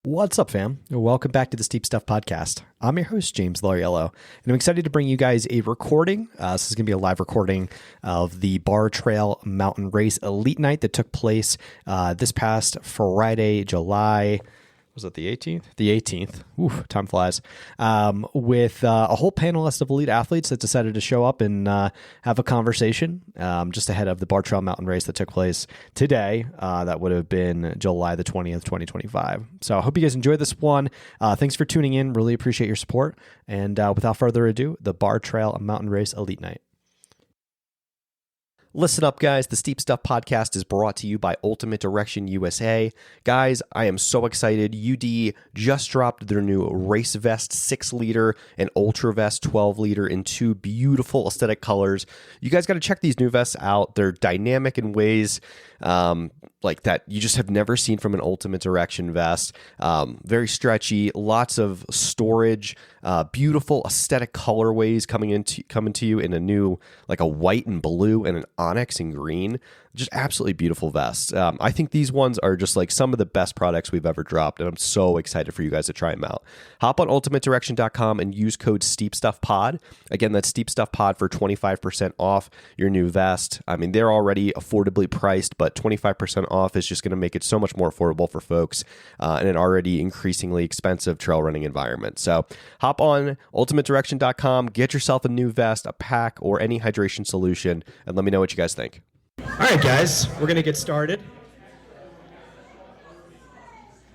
What's up, fam? Welcome back to the Steep Stuff Podcast. I'm your host, James Loriello, and I'm excited to bring you guys a recording. This is going to be a live recording of the Barr Trail Mountain Race Elite Night that took place this past Friday, July... Was it the 18th? The 18th. Ooh, time flies. With a whole panelist of elite athletes that decided to show up and have a conversation just ahead of the Barr Trail Mountain Race that took place today. That would have been July the 20th, 2025. So I hope you guys enjoyed this one. Thanks for tuning in. Really appreciate your support. And without further ado, the Barr Trail Mountain Race Elite Night. Listen up, guys. The Steep Stuff Podcast is brought to you by Ultimate Direction USA. Guys, I am so excited. UD just dropped their new Race Vest 6-liter and Ultra Vest 12-liter in two beautiful aesthetic colors. You guys got to check these new vests out. They're dynamic in ways like that you just have never seen from an Ultimate Direction vest. Very stretchy, lots of storage, beautiful aesthetic colorways coming to you in a new, like a white and blue and an onyx and green. Just absolutely beautiful vests. I think these ones are just like some of the best products we've ever dropped, and I'm so excited for you guys to try them out. Hop on ultimatedirection.com and use code SteepStuffPod. Again, that's SteepStuffPod for 25% off your new vest. I mean, they're already affordably priced, but 25% off is just going to make it so much more affordable for folks in an already increasingly expensive trail running environment. So hop on ultimatedirection.com, get yourself a new vest, a pack, or any hydration solution, and let me know what you guys think. All right, guys, we're going to get started.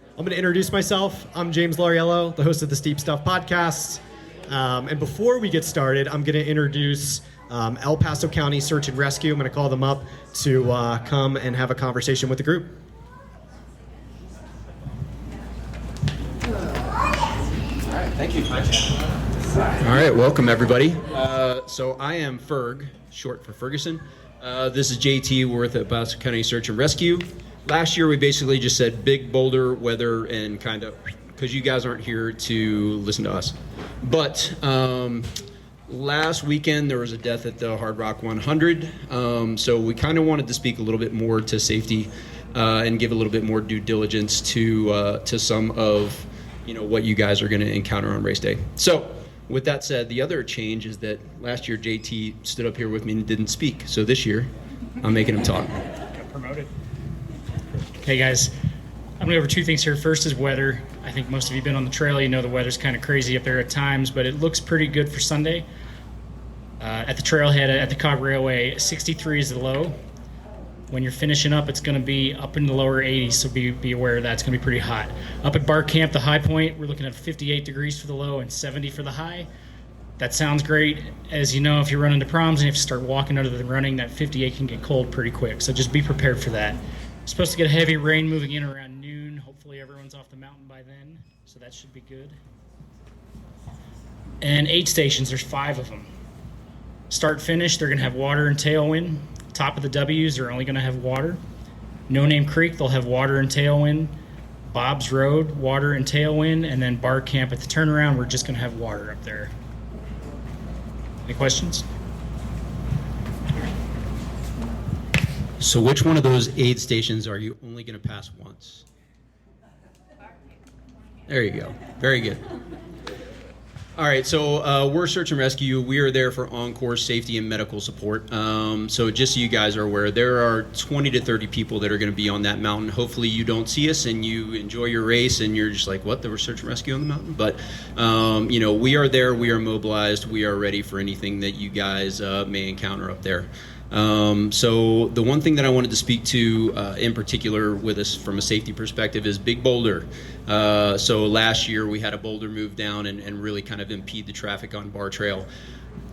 I'm going to introduce myself. I'm James Loriello, the host of the Steep Stuff Podcast. And before we get started, I'm going to introduce El Paso County Search and Rescue. I'm going to call them up to come and have a conversation with the group. All right, thank you. All right, welcome, everybody. So I am Ferg, short for Ferguson. This is JT. We're with the Paso County Search and Rescue. Last year, we basically just said Big Boulder weather and kind of, because you guys aren't here to listen to us. But last weekend, there was a death at the Hard Rock 100. So we kind of wanted to speak a little bit more to safety and give a little bit more due diligence to some of, what you guys are going to encounter on race day. So with that said, the other change is that last year JT stood up here with me and didn't speak. So this year, I'm making him talk. Got promoted. Okay, guys, I'm going to go over two things here. First is weather. I think most of you have been on the trail. You know the weather's kind of crazy up there at times, but it looks pretty good for Sunday. At the trailhead at the Cog Railway, 63 is the low. When you're finishing up, it's going to be up in the lower 80s, so be aware of that. It's going to be pretty hot. Up at Barr Camp, the high point, we're looking at 58 degrees for the low and 70 for the high. That sounds great. As you know, if you're running to proms and you have to start walking under the running, that 58 can get cold pretty quick, so just be prepared for that. Supposed to get heavy rain moving in around noon. Hopefully everyone's off the mountain by then, so that should be good. And 8 stations, there's 5 of them. Start finish, they're going to have water and tailwind. Top of the W's are only going to have water. No Name Creek, they'll have water and tailwind. Bob's Road, water and tailwind. And then Barr Camp at the turnaround, we're just going to have water up there. Any questions? So which one of those 8 stations are you only going to pass once? There you go. Very good. All right, so we're Search and Rescue. We are there for on-course safety and medical support. So just so you guys are aware, there are 20 to 30 people that are going to be on that mountain. Hopefully you don't see us and you enjoy your race and you're just like, what, there was Search and Rescue on the mountain? But, we are there. We are mobilized. We are ready for anything that you guys may encounter up there. So the one thing that I wanted to speak to in particular with us from a safety perspective is Big Boulder. So last year we had a boulder move down and really kind of impede the traffic on Barr Trail.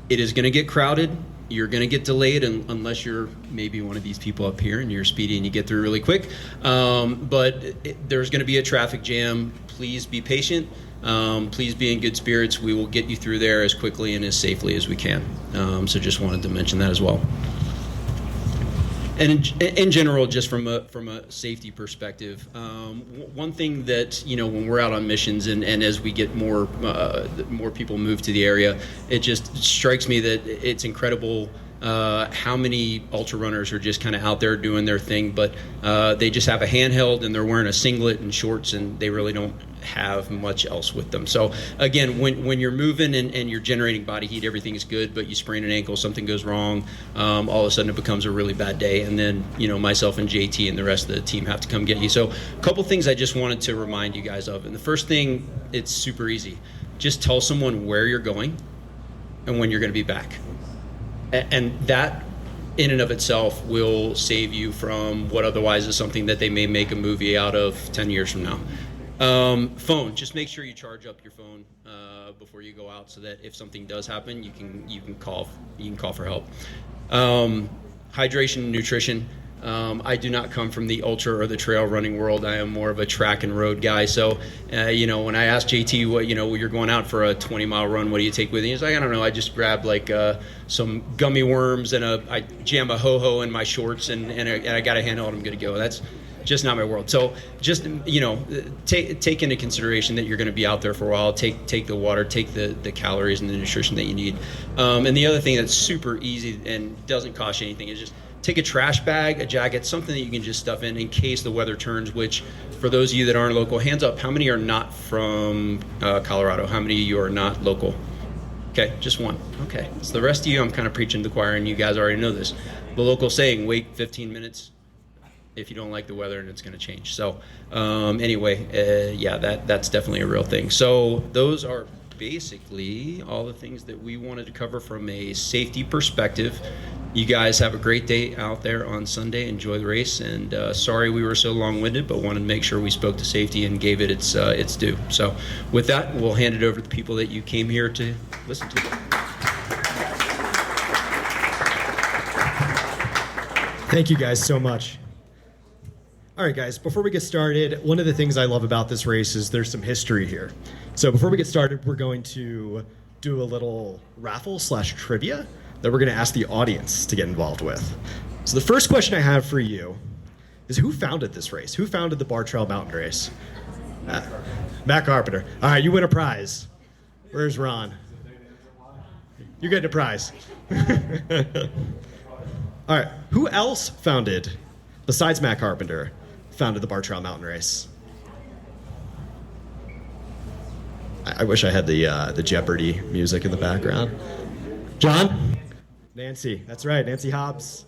It is going to get crowded. You're going to get delayed unless you're maybe one of these people up here and you're speedy and you get through really quick. But there's going to be a traffic jam. Please be patient. Please be in good spirits. We will get you through there as quickly and as safely as we can. So just wanted to mention that as well. And in general, just from a safety perspective, one thing that, when we're out on missions and as we get more people move to the area, it just strikes me that it's incredible how many ultra runners are just kind of out there doing their thing, but they just have a handheld and they're wearing a singlet and shorts and they really don't have much else with them. So again, when you're moving and you're generating body heat, everything is good, but you sprain an ankle, something goes wrong, all of a sudden it becomes a really bad day, and then myself and JT and the rest of the team have to come get you. So a couple things I just wanted to remind you guys of. And the first thing, it's super easy. Just tell someone where you're going and when you're going to be back. And that in and of itself will save you from what otherwise is something that they may make a movie out of 10 years from now. Phone, just make sure you charge up your phone before you go out, so that if something does happen, you can call for help. Hydration and nutrition. I do not come from the ultra or the trail running world. I am more of a track and road guy. So, when I asked JT, what, you're going out for a 20-mile run, what do you take with you? He's like, I don't know. I just grab some gummy worms and I jam a ho-ho in my shorts and I got a handle and I'm good to go. That's just not my world. So just, take into consideration that you're going to be out there for a while. Take the water, take the calories and the nutrition that you need. And the other thing that's super easy and doesn't cost you anything is just take a trash bag, a jacket, something that you can just stuff in case the weather turns, which for those of you that aren't local, hands up, how many are not from Colorado? How many of you are not local? Okay, just one. Okay, so the rest of you, I'm kind of preaching to the choir, and you guys already know this. The local saying, wait 15 minutes if you don't like the weather and it's going to change. So that's definitely a real thing. So those are basically all the things that we wanted to cover from a safety perspective. You guys have a great day out there on Sunday. Enjoy the race, and sorry we were so long-winded, but wanted to make sure we spoke to safety and gave it its due. So with that, we'll hand it over to the people that you came here to listen to. Thank you guys so much. All right, guys, before we get started, one of the things I love about this race is there's some history here. So before we get started, we're going to do a little raffle/trivia that we're going to ask the audience to get involved with. So the first question I have for you is, who founded this race? Who founded the Barr Trail Mountain Race? Matt Carpenter. All right, you win a prize. Where's Ron? You're getting a prize. All right, who else besides Matt Carpenter, founded the Barr Trail Mountain Race? I wish I had the Jeopardy music in the background. John? Nancy. That's right, Nancy Hobbs.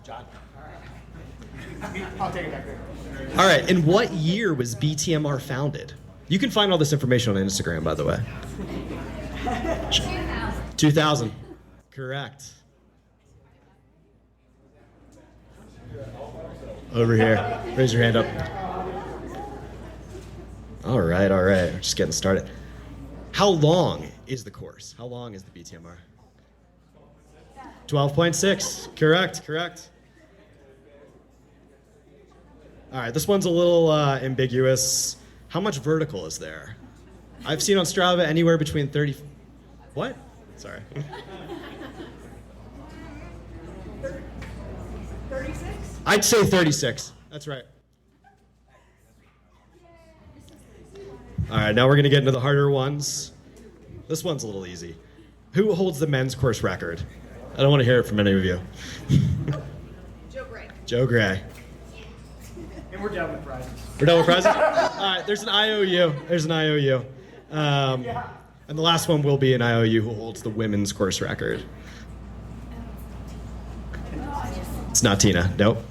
John. I'll take it back there. All right, in what year was BTMR founded? You can find all this information on Instagram, by the way. 2000. Correct. Over here. Raise your hand up. All right. We're just getting started. How long is the course? How long is the BTMR? 12.6. Correct. All right, this one's a little ambiguous. How much vertical is there? I've seen on Strava anywhere between 30... What? Sorry. 36? I'd say 36. That's right. All right, now we're going to get into the harder ones. This one's a little easy. Who holds the men's course record? I don't want to hear it from any of you. Joe Gray. And we're done with prizes. We're done with prizes? All right, there's an IOU. And the last one will be an IOU who holds the women's course record. It's not Tina. Nope.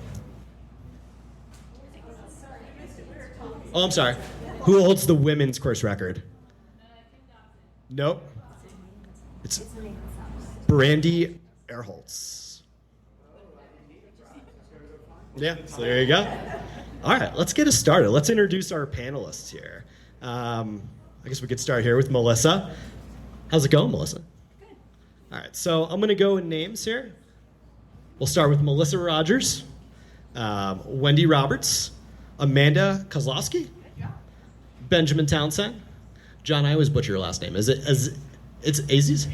Oh, I'm sorry. Who holds the women's course record? Nope. It's Brandy Erholtz. Yeah, so there you go. All right, let's get us started. Let's introduce our panelists here. I guess we could start here with Melissa. How's it going, Melissa? Good. All right, so I'm going to go in names here. We'll start with Melissa Rogers, Wendy Roberts, Amanda Kozlowski, Benjamin Townsend. John, I always butcher your last name. It's Aziz?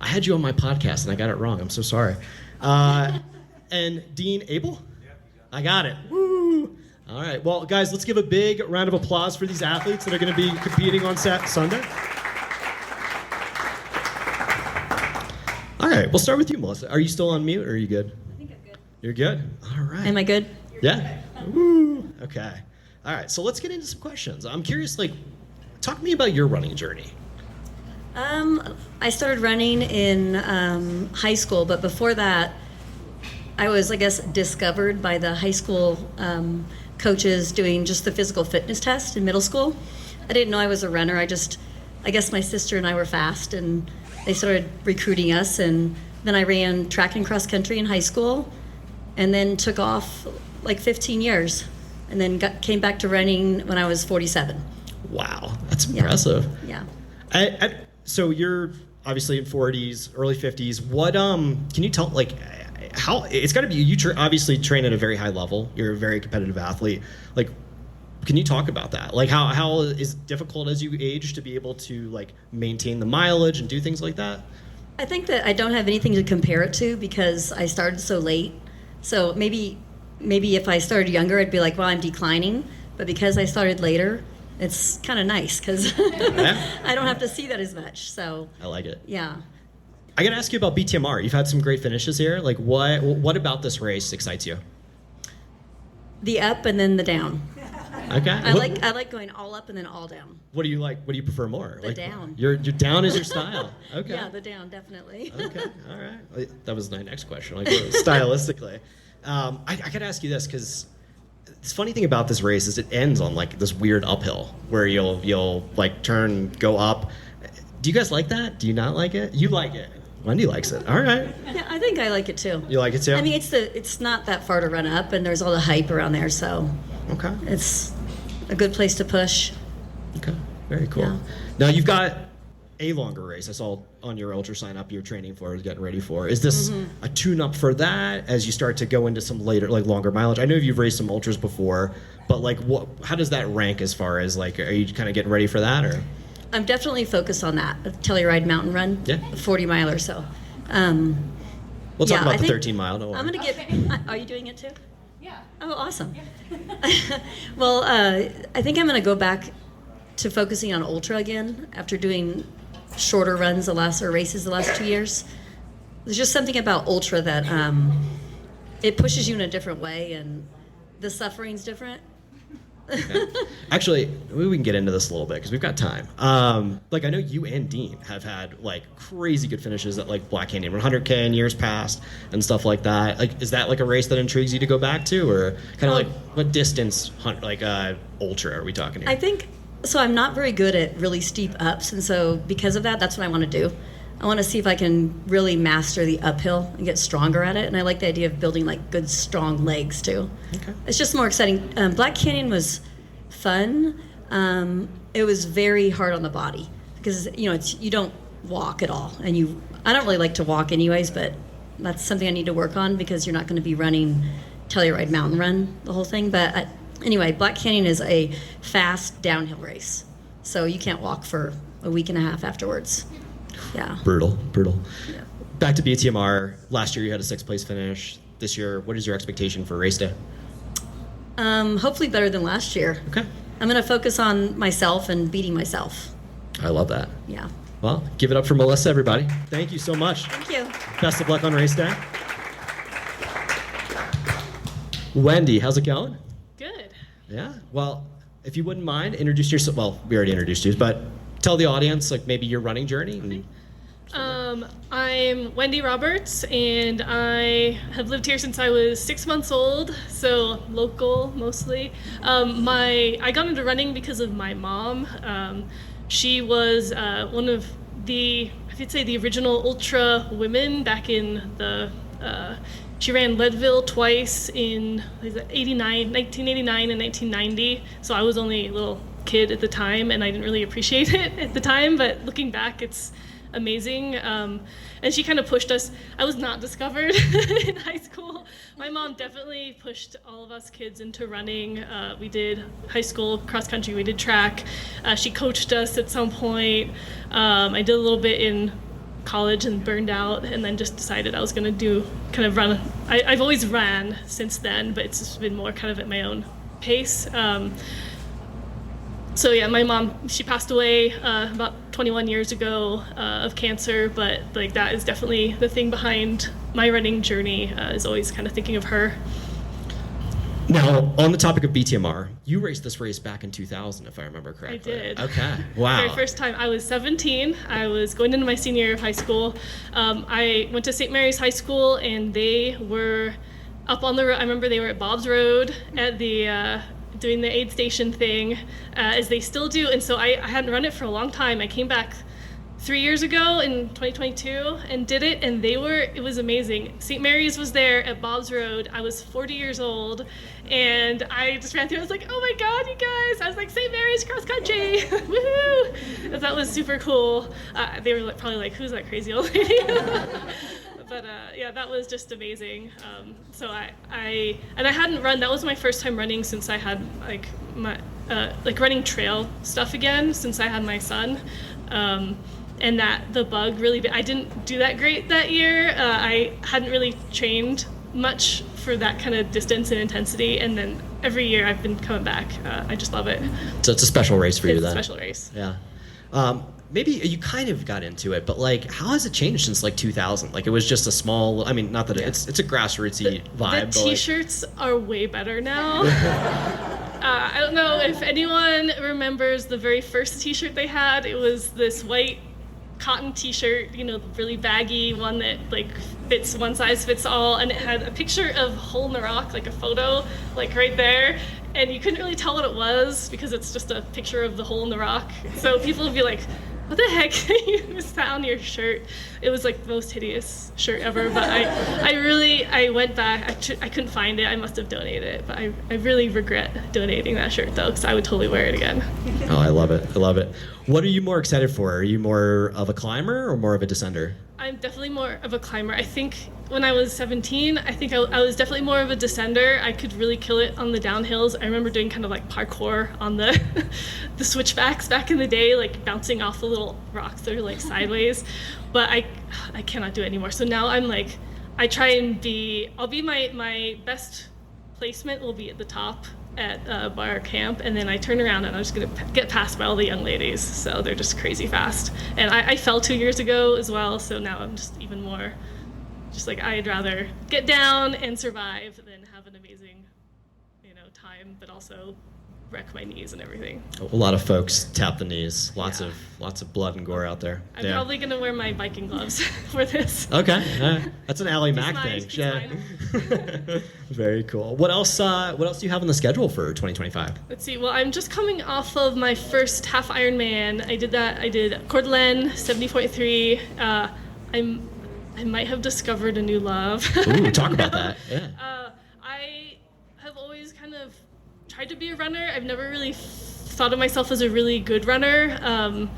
I had you on my podcast and I got it wrong. I'm so sorry. And Dean Abel? I got it. Woo! All right. Well, guys, let's give a big round of applause for these athletes that are going to be competing on Sunday. All right. We'll start with you, Melissa. Are you still on mute or are you good? I think I'm good. You're good? All right. Am I good? Yeah? Woo! Okay. All right, so let's get into some questions. I'm curious, talk to me about your running journey. I started running in high school, but before that, I was, I guess, discovered by the high school coaches doing just the physical fitness test in middle school. I didn't know I was a runner. I guess my sister and I were fast, and they started recruiting us, and then I ran track and cross country in high school, and then took off 15 years, and then came back to running when I was 47. Wow, that's impressive. Yeah. So you're obviously in 40s, early 50s. What can you tell how it's got to be? You obviously train at a very high level. You're a very competitive athlete. Can you talk about that? How is it difficult as you age to be able to maintain the mileage and do things like that? I think that I don't have anything to compare it to because I started so late. So maybe if I started younger, I'd be like, well, I'm declining. But because I started later, it's kind of nice because I don't have to see that as much. So I like it. Yeah. I got to ask you about BTMR. You've had some great finishes here. What about this race excites you? The up and then the down. Okay. I like going all up and then all down. What do you like? What do you prefer more? The down. Your down is your style. Okay. Yeah, the down definitely. Okay. All right. That was my next question. Stylistically, I got to ask you this because this funny thing about this race is it ends on this weird uphill where you'll turn, go up. Do you guys like that? Do you not like it? You like it. Wendy likes it. All right. Yeah, I think I like it too. You like it too? I mean, it's not that far to run up, and there's all the hype around there, so okay, it's a good place to push. Okay, very cool. Yeah. Now you've got a longer race. I saw on your ultra sign up you're training for, getting ready for. Is this a tune-up for that as you start to go into some later, longer mileage? I know you've raced some ultras before, but how does that rank as far as are you kind of getting ready for that or? I'm definitely focused on that, a Telluride mountain run, Yeah. 40 mile or so. We'll talk about the 13 mile. Don't worry. I'm going to get. Are you doing it too? Yeah. Oh, awesome. Well, I think I'm going to go back to focusing on ultra again after doing shorter runs races the last 2 years. There's just something about ultra that it pushes you in a different way, and the suffering's different. Okay. Actually, maybe we can get into this a little bit because we've got time. I know you and Dean have had crazy good finishes at Black Canyon 100K in years past and stuff like that. Is that a race that intrigues you to go back to, or kind of what distance ultra are we talking here? I think so. I'm not very good at really steep ups, and so because of that, that's what I want to do. I want to see if I can really master the uphill and get stronger at it. And I like the idea of building good, strong legs too. Okay. It's just more exciting. Black Canyon was fun. It was very hard on the body because you don't walk at all, and I don't really like to walk anyways, but that's something I need to work on because you're not going to be running Telluride mountain run the whole thing. But anyway, Black Canyon is a fast downhill race, so you can't walk for a week and a half afterwards. Yeah. Brutal. Yeah. Back to BTMR. Last year you had a 6th place finish. This year, what is your expectation for race day? Hopefully better than last year. Okay. I'm going to focus on myself and beating myself. I love that. Yeah. Well, give it up for Melissa, everybody. Thank you so much. Thank you. Best of luck on race day. Wendy, how's it going? Good. Yeah. Well, if you wouldn't mind, introduce yourself. Well, we already introduced you, but tell the audience maybe your running journey. Okay. I'm Wendy Roberts, and I have lived here since I was 6 months old, so local mostly. I got into running because of my mom. She was one of the original ultra women back in the. She ran Leadville twice in 1989 and 1990. So I was only a little kid at the time, and I didn't really appreciate it at the time. But looking back, it's amazing. And she kind of pushed us. I was not discovered in high school. My mom definitely pushed all of us kids into running. We did high school cross country. We did track. She coached us at some point. I did a little bit in college and burned out, and then just decided I was going to run. I've always ran since then, but it's just been more kind of at my own pace. So yeah, my mom, she passed away about 21 years ago of cancer, but that is definitely the thing behind my running journey, is always kind of thinking of her. Now, on the topic of BTMR, you raced this race back in 2000, if I remember correctly. I did. Okay. Wow. Very first time. I was 17. I was going into my senior year of high school. I went to St. Mary's High School, and they were up on the road. I remember they were at Bob's Road at the doing the aid station thing, as they still do. And so I hadn't run it for a long time. I came back 3 years ago in 2022 and did it, and it was amazing. St. Mary's was there at Bob's Road. I was 40 years old, and I just ran through. I was like, oh my God, you guys. I was like, St. Mary's cross country. Woohoo. That was super cool. They were probably like, who's that crazy old lady? But yeah, that was just amazing. So I hadn't run. That was my first time running since I had running trail stuff again since I had my son. And that the bug really, I didn't do that great that year. I hadn't really trained much for that kind of distance and intensity. And then every year I've been coming back. I just love it. So it's a special race for you then? It's a special race. Yeah. Maybe you kind of got into it, but like, how has it changed since like 2000? Like, it was just a small, I mean, not that it's a grassrootsy vibe. The t-shirts are way better now. I don't know if anyone remembers the very first t-shirt they had. It was this white cotton t-shirt, really baggy one that like fits one size fits all, and it had a picture of Hole in the Rock, like a photo, like right there, and you couldn't really tell what it was because it's just a picture of the Hole in the Rock. So people would be like, what the heck is that on your shirt? It was like the most hideous shirt ever, but I went back. I couldn't find it. I must have donated it, but I really regret donating that shirt though, because I would totally wear it again. Oh, I love it. I love it. What are you more excited for? Are you more of a climber or more of a descender? I'm definitely more of a climber. I think when I was 17, I think I was definitely more of a descender. I could really kill it on the downhills. I remember doing kind of like parkour on the the switchbacks back in the day, like bouncing off the little rocks that are like sideways. But I cannot do it anymore. So now I'm like, I try and I'll be my best placement will be at the top at Barr camp, and then I turn around and I'm just gonna get passed by all the young ladies. So they're just crazy fast. And I fell 2 years ago as well, so now I'm just even more, just like, I'd rather get down and survive than have an amazing, time, but also wreck my knees and everything. A lot of folks tap the knees. Lots of blood and gore out there. I'm probably gonna wear my biking gloves for this. Okay, that's an Ally Mac mine, thing. Yeah. Very cool. What else do you have on the schedule for 2025? Let's see. Well, I'm just coming off of my first half Ironman. I did Coeur d'Alene 70.3. I might have discovered a new love. Ooh, talk about that. Yeah. I have always kind of tried to be a runner. I've never really thought of myself as a really good runner,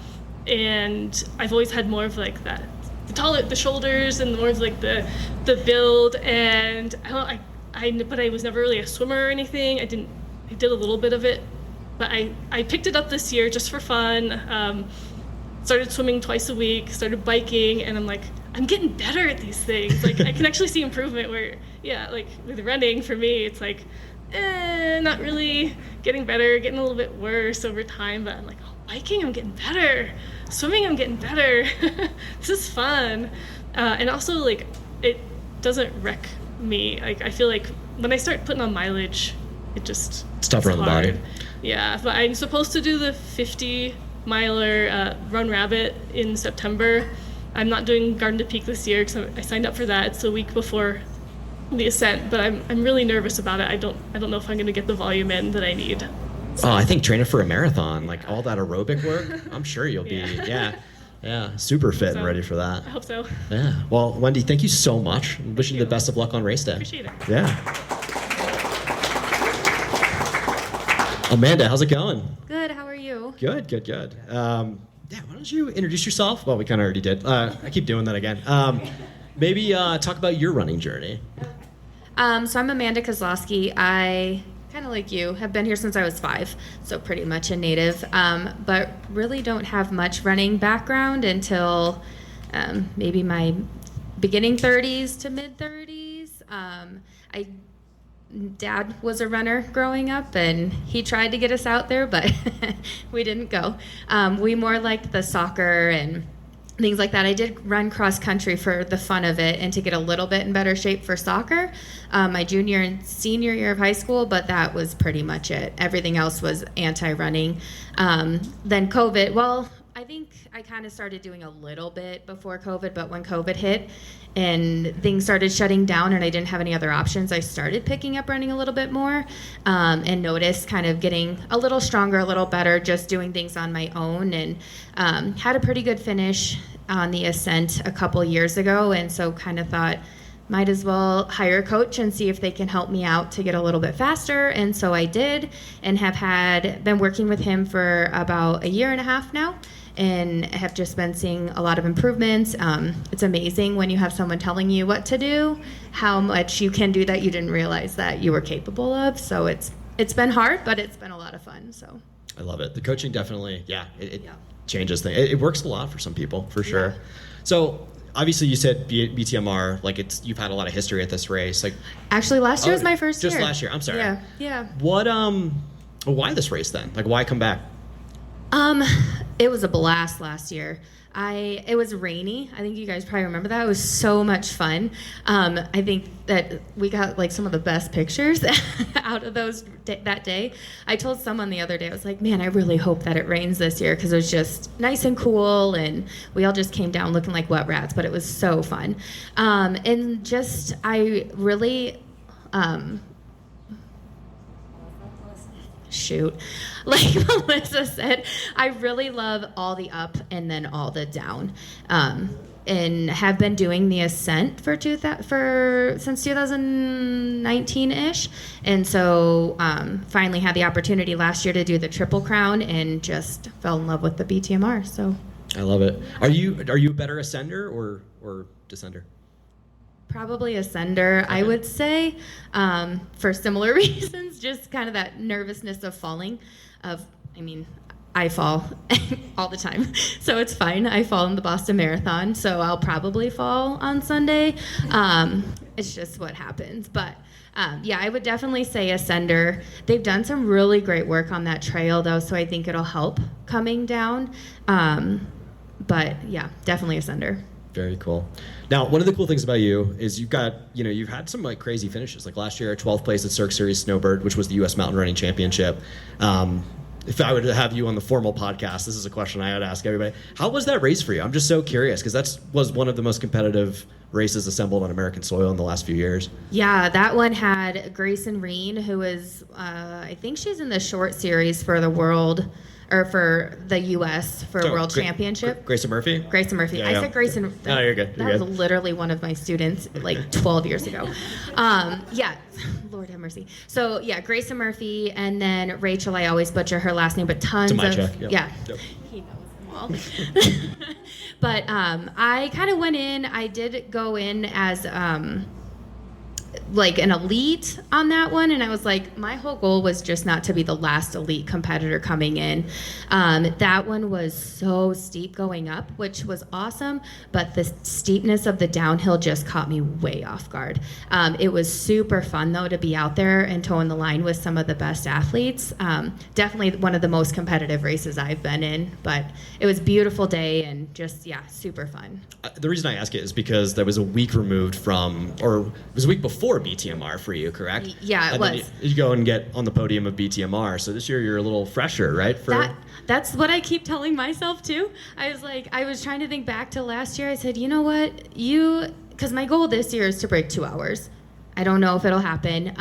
and I've always had more of like that, the shoulders and more of like the build. And but I was never really a swimmer or anything. I did a little bit of it, but I picked it up this year just for fun. Started swimming twice a week, started biking, and I'm like, I'm getting better at these things. Like, I can actually see improvement where, like with running for me, it's like, not really getting better, getting a little bit worse over time, but I'm like, oh, biking, I'm getting better. Swimming, I'm getting better. This is fun. And also, like, it doesn't wreck me. Like, I feel like when I start putting on mileage, it's tougher on the body. Yeah, but I'm supposed to do the 50-miler Run Rabbit in September. I'm not doing Garden to Peak this year because I signed up for that. It's a week before the ascent, but I'm really nervous about it. I don't know if I'm going to get the volume in that I need. So. Oh, I think training for a marathon, like all that aerobic work, I'm sure you'll be, super fit and ready for that. I hope so. Yeah. Well, Wendy, thank you so much. I'm wishing you the best of luck on race day. Appreciate it. Yeah. Amanda, how's it going? Good. How are you? Good. Why don't you introduce yourself? Well, we kind of already did. I keep doing that again. Maybe talk about your running journey. So I'm Amanda Kozlowski. I, kind of like you, have been here since I was 5, so pretty much a native, but really don't have much running background until maybe my beginning 30s to mid-30s. Dad was a runner growing up, and he tried to get us out there, but we didn't go. We more liked the soccer and things like that. I did run cross country for the fun of it and to get a little bit in better shape for soccer, my junior and senior year of high school, but that was pretty much it. Everything else was anti-running. Then COVID, well, I think I kind of started doing a little bit before COVID, but when COVID hit and things started shutting down and I didn't have any other options, I started picking up running a little bit more, and noticed kind of getting a little stronger, a little better, just doing things on my own, and had a pretty good finish on the Ascent a couple years ago, and so kind of thought, might as well hire a coach and see if they can help me out to get a little bit faster. And so I did, and have been working with him for about a year and a half now, and have just been seeing a lot of improvements. It's amazing when you have someone telling you what to do, how much you can do that you didn't realize that you were capable of. So it's been hard, but it's been a lot of fun. So I love it. The coaching definitely, it Yeah. changes things. It works a lot for some people, for sure. Yeah. So obviously you said BTMR, like you've had a lot of history at this race. Like actually last year was my first year. Just last year. I'm sorry. Yeah. What why this race then? Like why come back? It was a blast last year. It was rainy. I think you guys probably remember that. It was so much fun. I think that we got like some of the best pictures out of that day. I told someone the other day, I was like, man, I really hope that it rains this year, because it was just nice and cool, and we all just came down looking like wet rats, but it was so fun. And just, I really, like Melissa said, I really love all the up and then all the down, and have been doing the Ascent since 2019-ish, and so finally had the opportunity last year to do the Triple Crown and just fell in love with the BTMR. So I love it. Are you a better ascender or descender? Probably Ascender, I would say, for similar reasons, just kind of that nervousness of falling. I fall all the time, so it's fine. I fall in the Boston Marathon, so I'll probably fall on Sunday. It's just what happens. But I would definitely say Ascender. They've done some really great work on that trail, though, so I think it'll help coming down. But yeah, definitely Ascender. Very cool. Now, one of the cool things about you is you've had some like crazy finishes. Like last year, 12th place at Cirque Series Snowbird, which was the U.S. Mountain Running Championship. If I were to have you on the formal podcast, this is a question I would ask everybody. How was that race for you? I'm just so curious, because that was one of the most competitive races assembled on American soil in the last few years. Yeah, that one had Grayson Reen, who is, I think she's in the short series for the world, or for the U.S. for World Championship. Grayson Murphy? Grayson Murphy. Yeah, I said Grayson. No, you're good. That was literally one of my students like 12 years ago. Lord have mercy. So yeah, Grayson Murphy, and then Rachel, I always butcher her last name, but tons Tamacha, of... yep. Yeah. He knows them all. But I kind of went in, I did go in as... like an elite on that one, and I was like, my whole goal was just not to be the last elite competitor coming in. That one was so steep going up, which was awesome, but the steepness of the downhill just caught me way off guard. It was super fun though to be out there and toeing the line with some of the best athletes. Definitely one of the most competitive races I've been in, but it was a beautiful day and just super fun. The reason I ask it is because there was a week removed from, or it was a week before BTMR for you, correct? Yeah, it was. Then you go and get on the podium of BTMR. So this year you're a little fresher, right? That's what I keep telling myself too. I was trying to think back to last year. I said, you know what, because my goal this year is to break 2 hours. I don't know if it'll happen,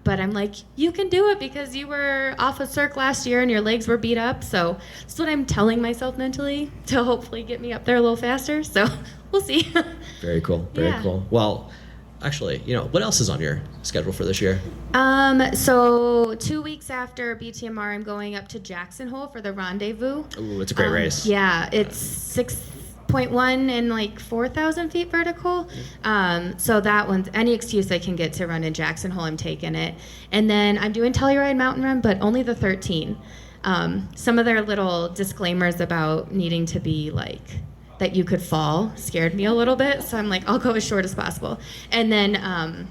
but I'm like, you can do it because you were off of Cirque last year and your legs were beat up. So that's what I'm telling myself mentally to hopefully get me up there a little faster. So we'll see. Very cool. Very cool. Well, actually, what else is on your schedule for this year? So 2 weeks after BTMR, I'm going up to Jackson Hole for the Rendezvous. Ooh, it's a great race. Yeah, it's 6.1 and like 4,000 feet vertical. So that one's any excuse I can get to run in Jackson Hole, I'm taking it. And then I'm doing Telluride Mountain Run, but only the 13. Some of their little disclaimers about needing to be like that you could fall scared me a little bit, so I'm like, I'll go as short as possible. And then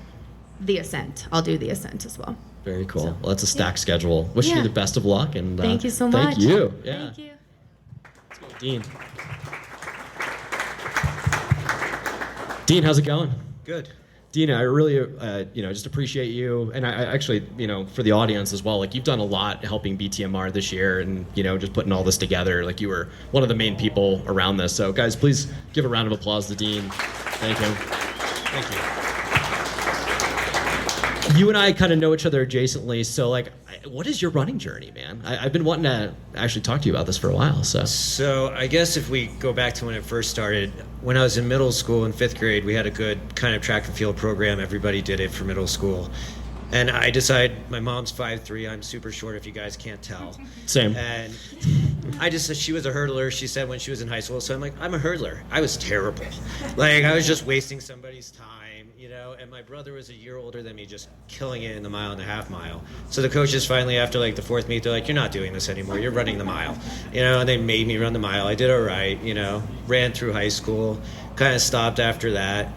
the Ascent, I'll do the Ascent as well. Very cool. Well, that's a stacked schedule. Wishing you the best of luck, and thank you so much. Thank you. Thank you. Let's go, Dean. Dean, how's it going? Good. Dean, I really, just appreciate you, and I actually, for the audience as well. Like, you've done a lot helping BTMR this year, and just putting all this together. Like, you were one of the main people around this. So, guys, please give a round of applause to Dean. Thank him. Thank you. You and I kind of know each other adjacently. So, like, what is your running journey, man? I've been wanting to actually talk to you about this for a while. So I guess if we go back to when it first started, when I was in middle school in 5th grade, we had a good kind of track and field program. Everybody did it for middle school. And I decided, my mom's 5'3", I'm super short if you guys can't tell. Same. And she was a hurdler, she said, when she was in high school. So I'm like, I'm a hurdler. I was terrible. Like, I was just wasting somebody's time, and my brother was a year older than me, just killing it in the 1.5 mile. So the coaches finally, after like the 4th meet, they're like, you're not doing this anymore. You're running the mile, and they made me run the mile. I did all right, ran through high school, kind of stopped after that.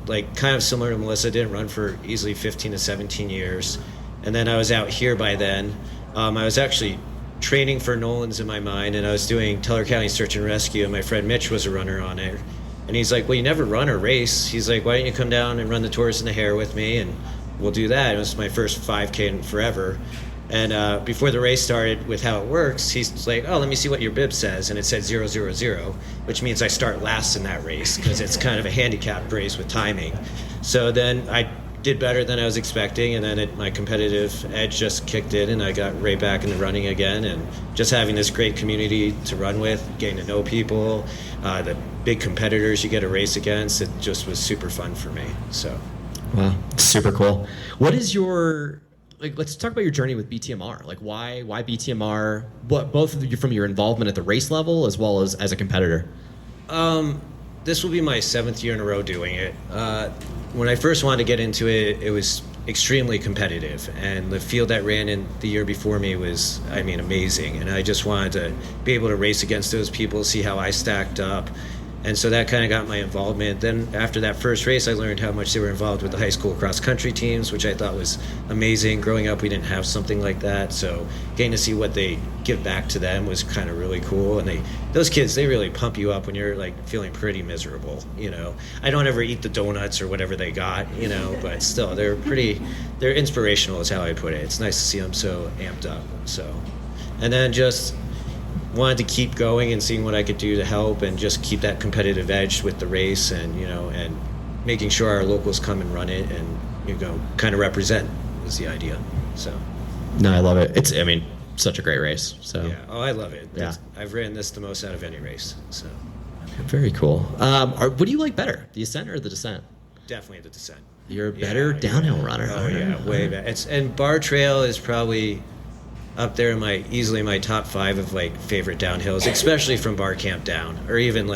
Like kind of similar to Melissa, didn't run for easily 15 to 17 years. And then I was out here by then. I was actually training for Nolan's in my mind, and I was doing Teller County Search and Rescue, and my friend Mitch was a runner on it. And he's like, well, you never run or race. He's like, why don't you come down and run the Tortoise and the Hare with me, and we'll do that. It was my first 5K in forever. And before the race started, with how it works, he's like, oh, let me see what your bib says. And it said 000, which means I start last in that race because it's kind of a handicap race with timing. So then I did better than I was expecting, and then my competitive edge just kicked in, and I got right back into running again. And just having this great community to run with, getting to know people, the big competitors you get to race against, it just was super fun for me. So, wow, super cool. What is your... let's talk about your journey with BTMR. Like, why BTMR? What, both of you, from your involvement at the race level as well as a competitor? This will be my 7th year in a row doing it. When I first wanted to get into it, it was extremely competitive, and the field that ran in the year before me was, amazing. And I just wanted to be able to race against those people, see how I stacked up. And so that kind of got my involvement. Then after that first race, I learned how much they were involved with the high school cross-country teams, which I thought was amazing. Growing up, we didn't have something like that. So getting to see what they give back to them was kind of really cool. And those kids, they really pump you up when you're like feeling pretty miserable, I don't ever eat the donuts or whatever they got, but still, they're inspirational is how I put it. It's nice to see them so amped up. So, and then just wanted to keep going and seeing what I could do to help and just keep that competitive edge with the race, and and making sure our locals come and run it and kind of represent was the idea. So no, I love it. It's such a great race. So yeah, I love it. Yeah, I've ran this the most out of any race. So very cool. What do you like better, the ascent or the descent? Definitely the descent. You're a better downhill runner. Oh yeah, way better. And Barr Trail is probably up there in easily my top 5 of favorite downhills, especially from Barr Camp down, or even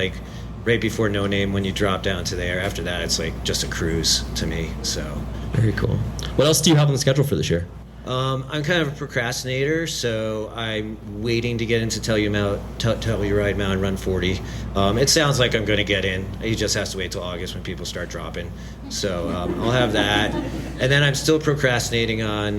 right before No Name when you drop down to there. After that, it's just a cruise to me. So very cool. What else do you have on the schedule for this year? I'm kind of a procrastinator, so I'm waiting to get into Telluride Mountain Run 40. It sounds like I'm going to get in. He just has to wait till August when people start dropping. So I'll have that, and then I'm still procrastinating on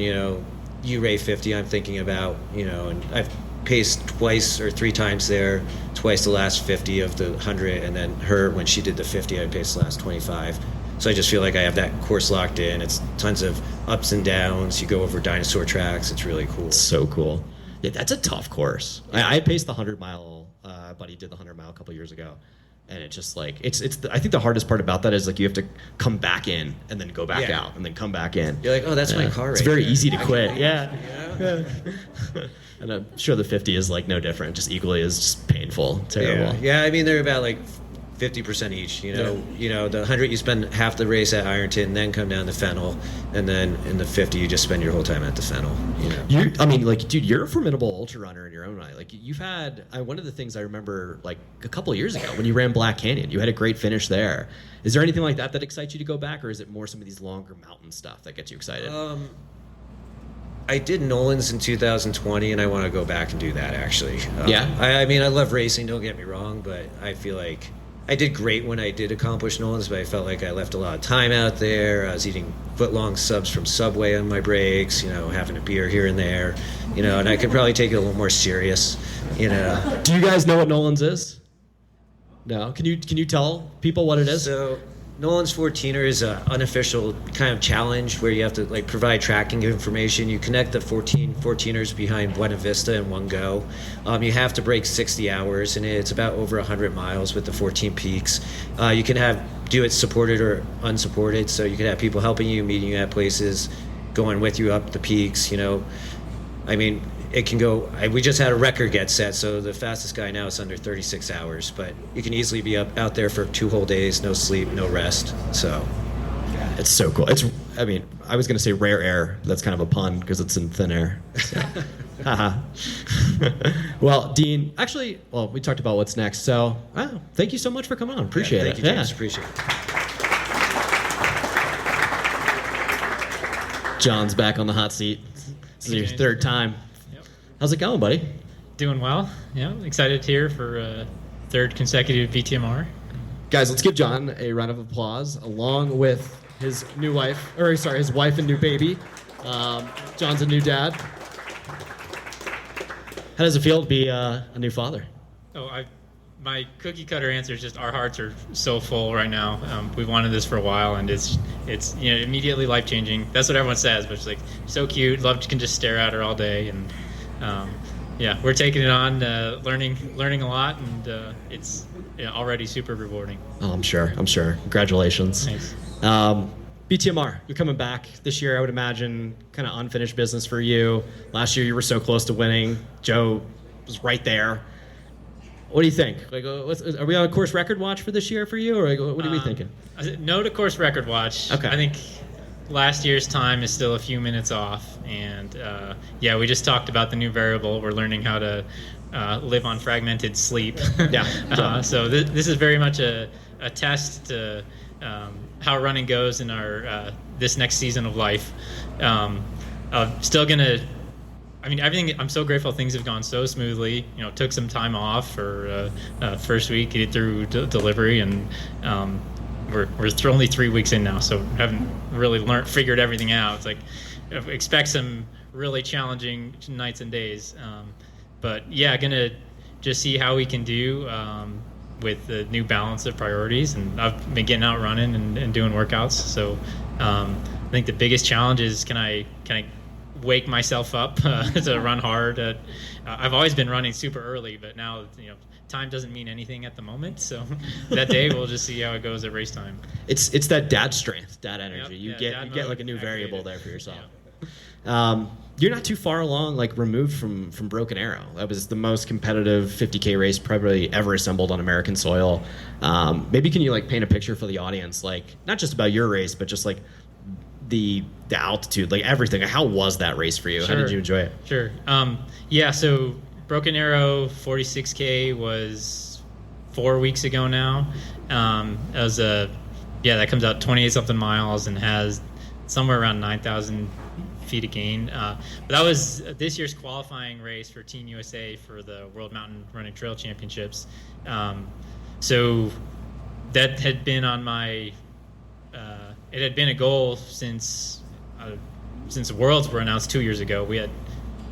URAY 50. I'm thinking about and I've paced twice or 3 times there, twice the last 50 of the 100, and then her when she did the 50, I paced the last 25. So I just feel like I have that course locked in. It's tons of ups and downs. You go over dinosaur tracks. It's really cool. So cool. Yeah, that's a tough course. I paced the 100-mile. Buddy did the 100-mile a couple years ago, and it's just I think the hardest part about that is you have to come back in and then go back out and then come back in. You're like, oh, that's my car. It's very easy to quit. Yeah. And I'm sure the 50 is no different. Just equally as just painful, terrible. Yeah. They're about 50% each. The 100 you spend half the race at Ironton, then come down to Fennel, and then in the 50 you just spend your whole time at the Fennel. Dude, you're a formidable ultra runner in your own right. You've had one of the things I remember a couple of years ago when you ran Black Canyon. You had a great finish there. Is there anything like that excites you to go back, or is it more some of these longer mountain stuff that gets you excited? I did Nolan's in 2020, and I want to go back and do that actually. Yeah. I love racing. Don't get me wrong, but I feel like I did great when I did accomplish Nolan's, but I felt like I left a lot of time out there. I was eating foot-long subs from Subway on my breaks, having a beer here and there, and I could probably take it a little more serious, Do you guys know what Nolan's is? No? Can you tell people what it is? So Nolan's 14er is an unofficial kind of challenge where you have to like provide tracking information. You connect the 14ers behind Buena Vista in one go. You have to break 60 hours, and it's about over 100 miles with the 14 peaks. You can do it supported or unsupported, so you can have people helping you, meeting you at places, going with you up the peaks. I mean, it can go. We just had a record get set, so the fastest guy now is under 36 hours. But you can easily be out there for 2 whole days, no sleep, no rest. So It's so cool. I was going to say rare air. That's kind of a pun because it's in thin air. So. Haha. Well, Dean, we talked about what's next. So thank you so much for coming on. Appreciate it. Thank you, James. Appreciate it. John's back on the hot seat. This is your James. third time. Yep. How's it going, buddy? Doing well. Yeah, excited here for third consecutive BTMR. Guys, let's give John a round of applause, along with his his wife and new baby. John's a new dad. How does it feel to be a new father? My cookie cutter answer is just our hearts are so full right now. We've wanted this for a while, and it's immediately life changing. That's what everyone says, but it's like so cute. Can just stare at her all day, and we're taking it on, learning a lot, and it's already super rewarding. Oh, I'm sure. Congratulations. Thanks. BTMR, you're coming back this year. I would imagine kind of unfinished business for you. Last year you were so close to winning. Joe was right there. What do you think? Are we on a course record watch for this year for you, or what are we thinking? No to course record watch. Okay. I think last year's time is still a few minutes off, and we just talked about the new variable. We're learning how to live on fragmented sleep. Yeah. So this is very much a test to how running goes in our this next season of life. Still gonna. Everything. I'm so grateful things have gone so smoothly. Took some time off for first week, get it through delivery, and we're only 3 weeks in now, so haven't really figured everything out. It's like expect some really challenging nights and days, but gonna just see how we can do with the new balance of priorities. And I've been getting out running and doing workouts. So I think the biggest challenge is can I wake myself up to run hard. I've always been running super early, but now time doesn't mean anything at the moment. So that day we'll just see how it goes at race time. It's that dad strength, dad energy. Yep, You get like a new variable activated. there for yourself. Yeah. You're not too far along, removed from Broken Arrow. That was the most competitive 50K race probably ever assembled on American soil. Maybe can you paint a picture for the audience, not just about your race, but just the altitude, everything. How was that race for you? Sure. How did you enjoy it? Sure. So Broken Arrow 46K was 4 weeks ago now. That comes out 28 something miles and has somewhere around 9,000 feet of gain. But that was this year's qualifying race for Team USA for the World Mountain Running Trail Championships. So that had been on my it had been a goal since the Worlds were announced 2 years ago. We had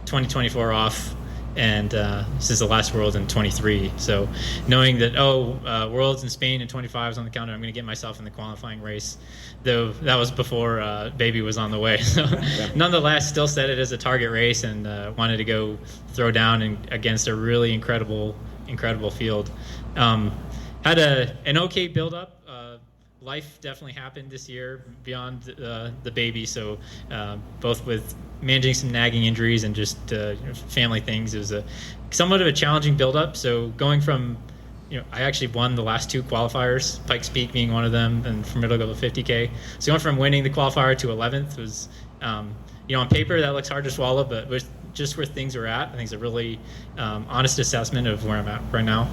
2024 off, and since the last World in 23. So knowing that Worlds in Spain in 25 is on the calendar, I'm going to get myself in the qualifying race. Though that was before baby was on the way. So nonetheless, still set it as a target race, and wanted to go throw down against a really incredible field. Had an okay build up. Life definitely happened this year beyond the baby. So both with managing some nagging injuries and just family things, it was somewhat of a challenging build-up. So going from, I actually won the last 2 qualifiers, Pikes Peak being one of them, and Formidable 50K. So going from winning the qualifier to 11th was, on paper that looks hard to swallow, but with just where things are at, I think it's a really honest assessment of where I'm at right now.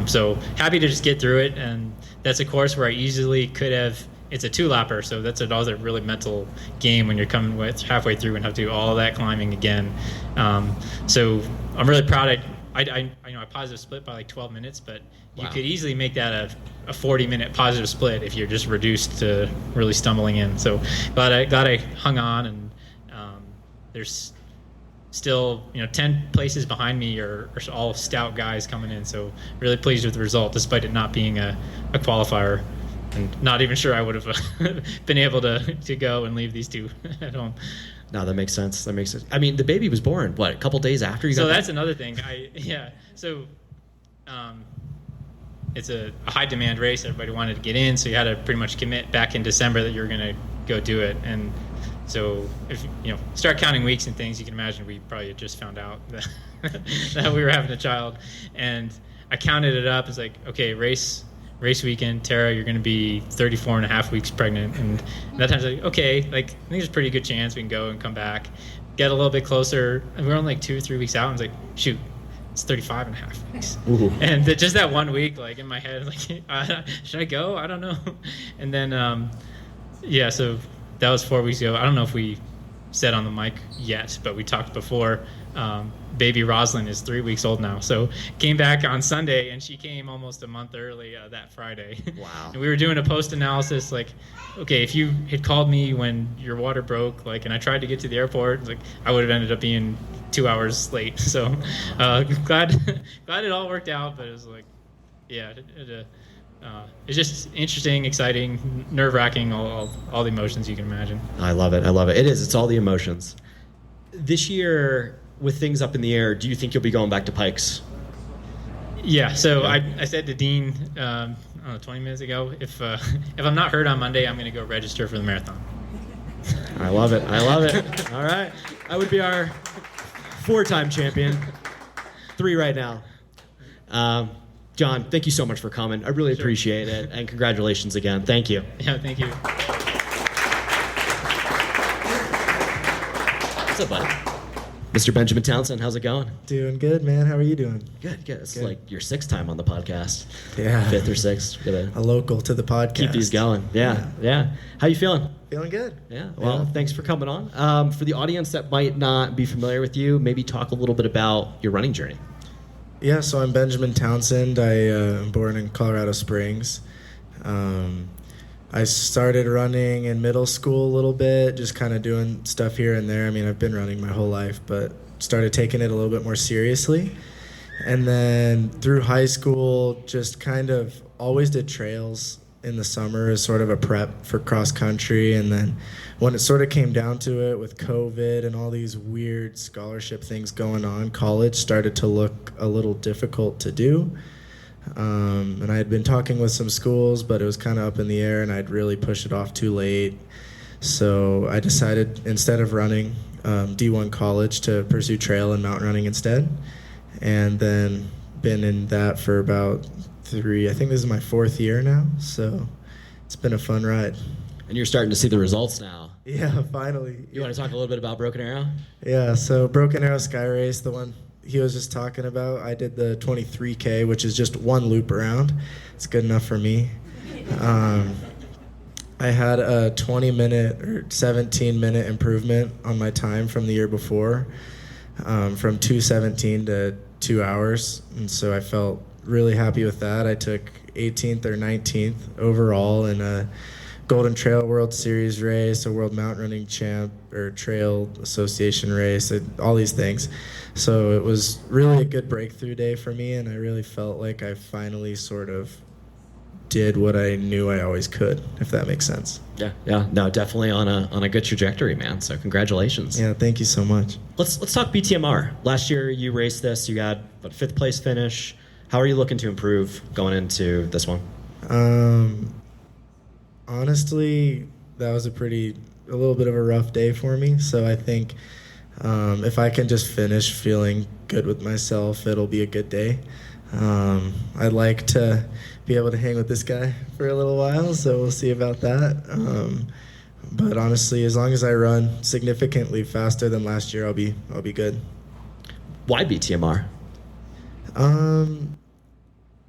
So happy to just get through it, and that's a course where I easily could have. It's a 2-lapper, so that's another really mental game when you're coming halfway through and have to do all that climbing again. So I'm really proud. I positive split by 12 minutes, but you could easily make that a 40-minute positive split if you're just reduced to really stumbling in. So glad I hung on, and there's still 10 places behind me are all stout guys coming in, so really pleased with the result despite it not being a qualifier. and not even sure I would have been able to go and leave these two at home. No, that makes sense. That makes sense. I mean, the baby was born, what, a couple days after you got So back? that's another thing. So it's a high demand race. Everybody wanted to get in, so you had to pretty much commit back in December that you were going to go do it. And so if you start counting weeks and things, you can imagine we probably had just found out that we were having a child. And I counted it up. It's like, okay, race weekend, Tara, you're going to be 34 and a half weeks pregnant. And that time's like, okay, like I think there's a pretty good chance we can go and come back, get a little bit closer. And we're only like 2 or 3 weeks out. And it's like, shoot, it's 35 and a half weeks. Ooh. And just that 1 week, like in my head, like, should I go? I don't know. And then, so that was 4 weeks ago. I don't know if we said on the mic yet, but we talked before. Baby Roslyn is 3 weeks old now. So came back on Sunday, and she came almost a month early that Friday. Wow. And we were doing a post-analysis, like, okay, if you had called me when your water broke, like, and I tried to get to the airport, like, I would have ended up being 2 hours late. So glad it all worked out, but it was like, yeah, it's just interesting, exciting, nerve-wracking, all the emotions you can imagine. I love it. It is. It's all the emotions. This year, with things up in the air, do you think you'll be going back to Pikes? Yeah, so I said to Dean, I don't know, 20 minutes ago, if I'm not hurt on Monday, I'm going to go register for the marathon. I love it. All right. I would be our 4-time champion. 3 right now. John, thank you so much for coming. I really appreciate it. And congratulations again. Thank you. Yeah, thank you. What's up, buddy? Mr. Benjamin Townsend, how's it going? Doing good, man. How are you doing? Good. It's like your 6th time on the podcast. Yeah. 5th or 6th. Gotta a local to the podcast. keep these going. Yeah. How you feeling? Feeling good. Yeah. Well, thanks for coming on. For the audience that might not be familiar with you, maybe talk a little bit about your running journey. Yeah, so I'm Benjamin Townsend. I'm born in Colorado Springs. I started running in middle school a little bit, just kind of doing stuff here and there. I mean, I've been running my whole life, but started taking it a little bit more seriously. And then through high school, just kind of always did trails in the summer as sort of a prep for cross country. And then when it sort of came down to it with COVID and all these weird scholarship things going on, college started to look a little difficult to do. And I had been talking with some schools, but it was kind of up in the air, and I'd really pushed it off too late. So I decided, instead of running D1 college, to pursue trail and mountain running instead. And then been in that for about 3, I think this is my 4th year now. So it's been a fun ride. And you're starting to see the results now. Yeah, finally. You want to talk a little bit about Broken Arrow? Yeah, so Broken Arrow Sky Race, the one he was just talking about, I did the 23K, which is just one loop around. It's good enough for me. I had a 20-minute or 17-minute improvement on my time from the year before, from 2:17 to 2 hours, and so I felt really happy with that. I took 18th or 19th overall in a Golden Trail World Series race, a World Mountain Running Champ or Trail Association race, all these things. So it was really a good breakthrough day for me, and I really felt like I finally sort of did what I knew I always could, if that makes sense. Yeah. No, definitely on a good trajectory, man. So congratulations. Yeah, thank you so much. Let's talk BTMR. Last year you raced this. You got a 5th place finish. How are you looking to improve going into this one? Honestly, that was a little bit of a rough day for me. So I think if I can just finish feeling good with myself, it'll be a good day. I'd like to be able to hang with this guy for a little while, so we'll see about that. But honestly, as long as I run significantly faster than last year, I'll be good. Why BTMR?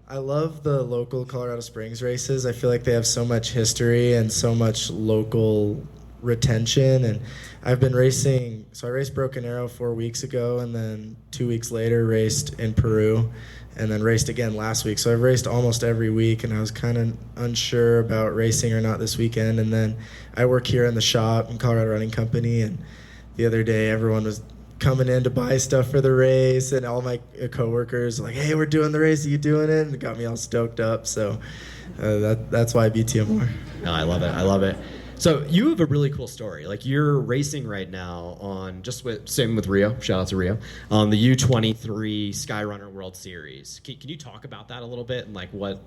I love the local Colorado Springs races. I feel like they have so much history and so much local retention. And I've been racing, so I raced Broken Arrow 4 weeks ago, and then 2 weeks later raced in Peru, and then raced again last week. So I've raced almost every week, and I was kind of unsure about racing or not this weekend. And then I work here in the shop in Colorado Running Company, and the other day everyone was coming in to buy stuff for the race, and all my coworkers like, hey, we're doing the race, are you doing it? And it got me all stoked up. So that's why BTMR. No, I love it. So you have a really cool story. Like, you're racing right now on same with Rio. Shout out to Rio on the U23 Skyrunner World Series. Can you talk about that a little bit, and like what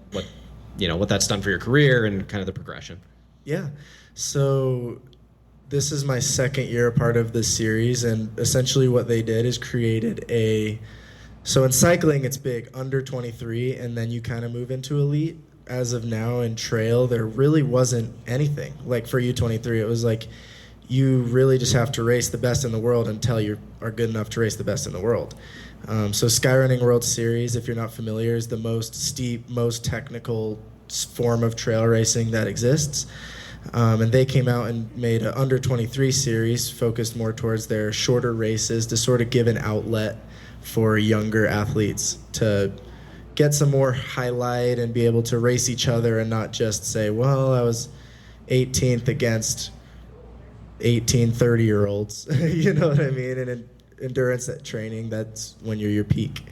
that's done for your career and kind of the progression? Yeah. So this is my second year a part of this series, and essentially what they did is created so in cycling it's big, under 23, and then you kind of move into elite. As of now in trail, there really wasn't anything. Like for U23, it was like you really just have to race the best in the world until you are good enough to race the best in the world. So Skyrunning World Series, if you're not familiar, is the most steep, most technical form of trail racing that exists. And they came out and made an under 23 series focused more towards their shorter races to sort of give an outlet for younger athletes to get some more highlight and be able to race each other and not just say, well, I was 18th against 18 30-year-olds. You know what I mean? And in endurance training, that's when you're your peak.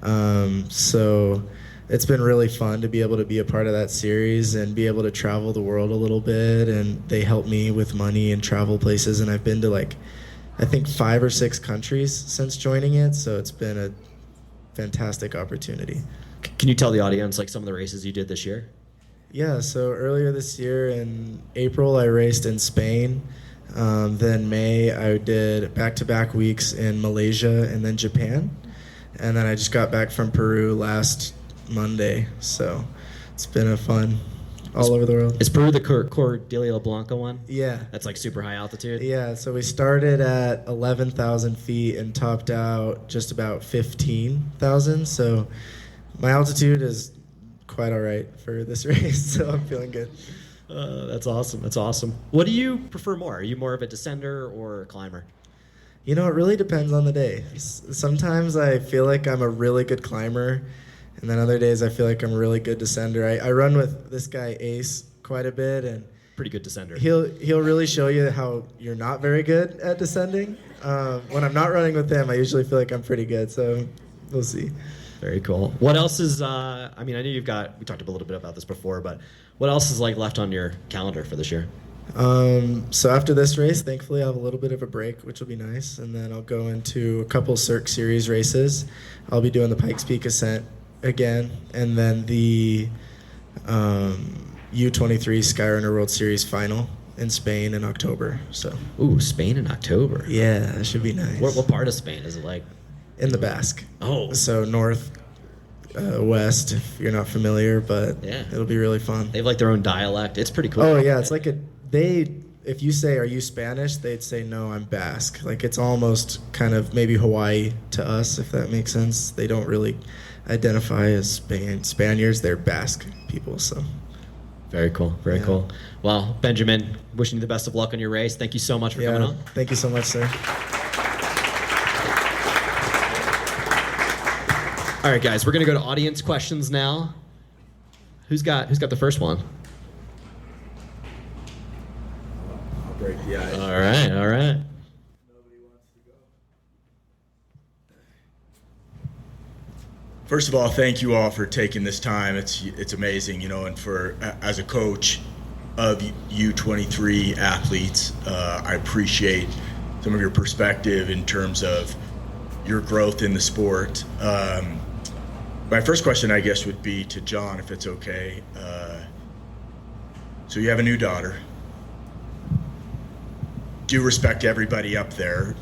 So it's been really fun to be able to be a part of that series and be able to travel the world a little bit. And they help me with money and travel places. And I've been to I think 5 or 6 countries since joining it. So it's been a fantastic opportunity. Can you tell the audience like some of the races you did this year? Yeah, so earlier this year in April, I raced in Spain. Then May, I did back-to-back weeks in Malaysia and then Japan. And then I just got back from Peru last Monday. So it's been fun all over the world. Is Peru the Cordillera Blanca one? Yeah. That's like super high altitude? Yeah, so we started at 11,000 feet and topped out just about 15,000. So my altitude is quite all right for this race, so I'm feeling good. That's awesome. What do you prefer more? Are you more of a descender or a climber? You know, it really depends on the day. Sometimes I feel like I'm a really good climber, and then other days I feel like I'm a really good descender. I run with this guy Ace quite a bit, and pretty good descender. He'll really show you how you're not very good at descending. When I'm not running with him, I usually feel like I'm pretty good, so we'll see. Very cool. What else is, I know we talked a little bit about this before, but what else is like left on your calendar for this year? So after this race, thankfully I'll have a little bit of a break, which will be nice, and then I'll go into a couple Cirque Series races. I'll be doing the Pikes Peak Ascent again, and then the U23 Skyrunner World Series final in Spain in October. So. Ooh, Spain in October. Yeah, that should be nice. What part of Spain is it like? In the Basque. Oh. So north, west, if you're not familiar, but yeah, it'll be really fun. They have like their own dialect. It's pretty cool. Oh yeah, it's like if you say, are you Spanish? They'd say, no, I'm Basque. Like it's almost kind of maybe Hawaii to us, if that makes sense. They don't really identify as Spaniards. They're Basque people, so. Very cool. Very cool. Well, Benjamin, wishing you the best of luck on your race. Thank you so much for coming on. Thank you so much, sir. All right, guys, we're going to go to audience questions now. Who's got the first one? I'll break the ice. All right. Nobody wants to go. First of all, thank you all for taking this time. It's amazing, and for as a coach of U23 athletes, I appreciate some of your perspective in terms of your growth in the sport. My first question, I guess, would be to John, if it's okay. So you have a new daughter. Due respect to everybody up there,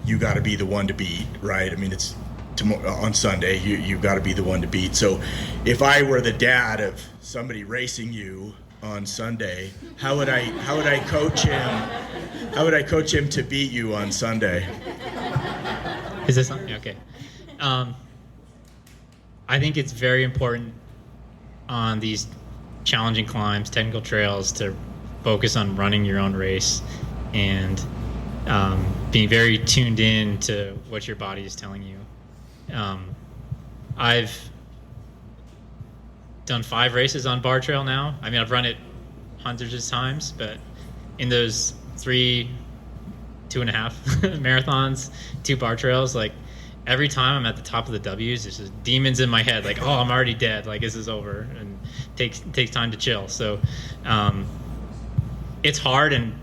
you got to be the one to beat, right? I mean, it's on Sunday. You got to be the one to beat. So, if I were the dad of somebody racing you on Sunday, how would I coach him? How would I coach him to beat you on Sunday? Is this something? Okay. I think it's very important on these challenging climbs, technical trails, to focus on running your own race and being very tuned in to what your body is telling you. I've done 5 races on Barr Trail now. I mean, I've run it hundreds of times, but in those 2 2.5 marathons, 2 bar trails. Like every time I'm at the top of the W's, there's just demons in my head. Like, oh, I'm already dead. Like this is over, and takes time to chill. So it's hard, and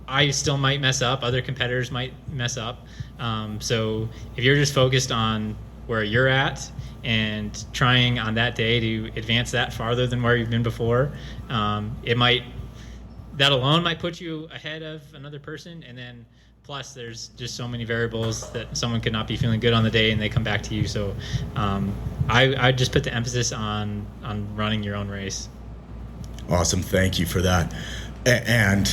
I still might mess up. Other competitors might mess up. So if you're just focused on where you're at and trying on that day to advance that farther than where you've been before, that alone might put you ahead of another person. And then plus there's just so many variables that someone could not be feeling good on the day and they come back to you. So I just put the emphasis on running your own race. Awesome. Thank you for that. And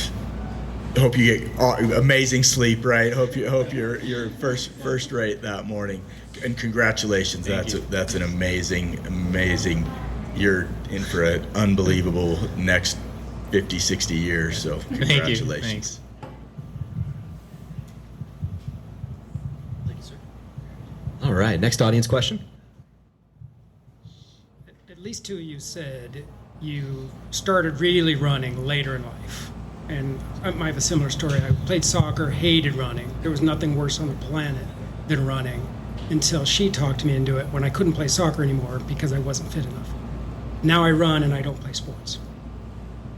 hope you get amazing sleep, right? Hope you're first rate that morning. And congratulations. That's an amazing. You're in for an unbelievable next 50, 60 years. So congratulations. Thank you. Thanks. Thank you, sir. All right. Next audience question. At least 2 of you said you started really running later in life. And I have a similar story. I played soccer, hated running. There was nothing worse on the planet than running until she talked me into it when I couldn't play soccer anymore because I wasn't fit enough. Now I run and I don't play sports.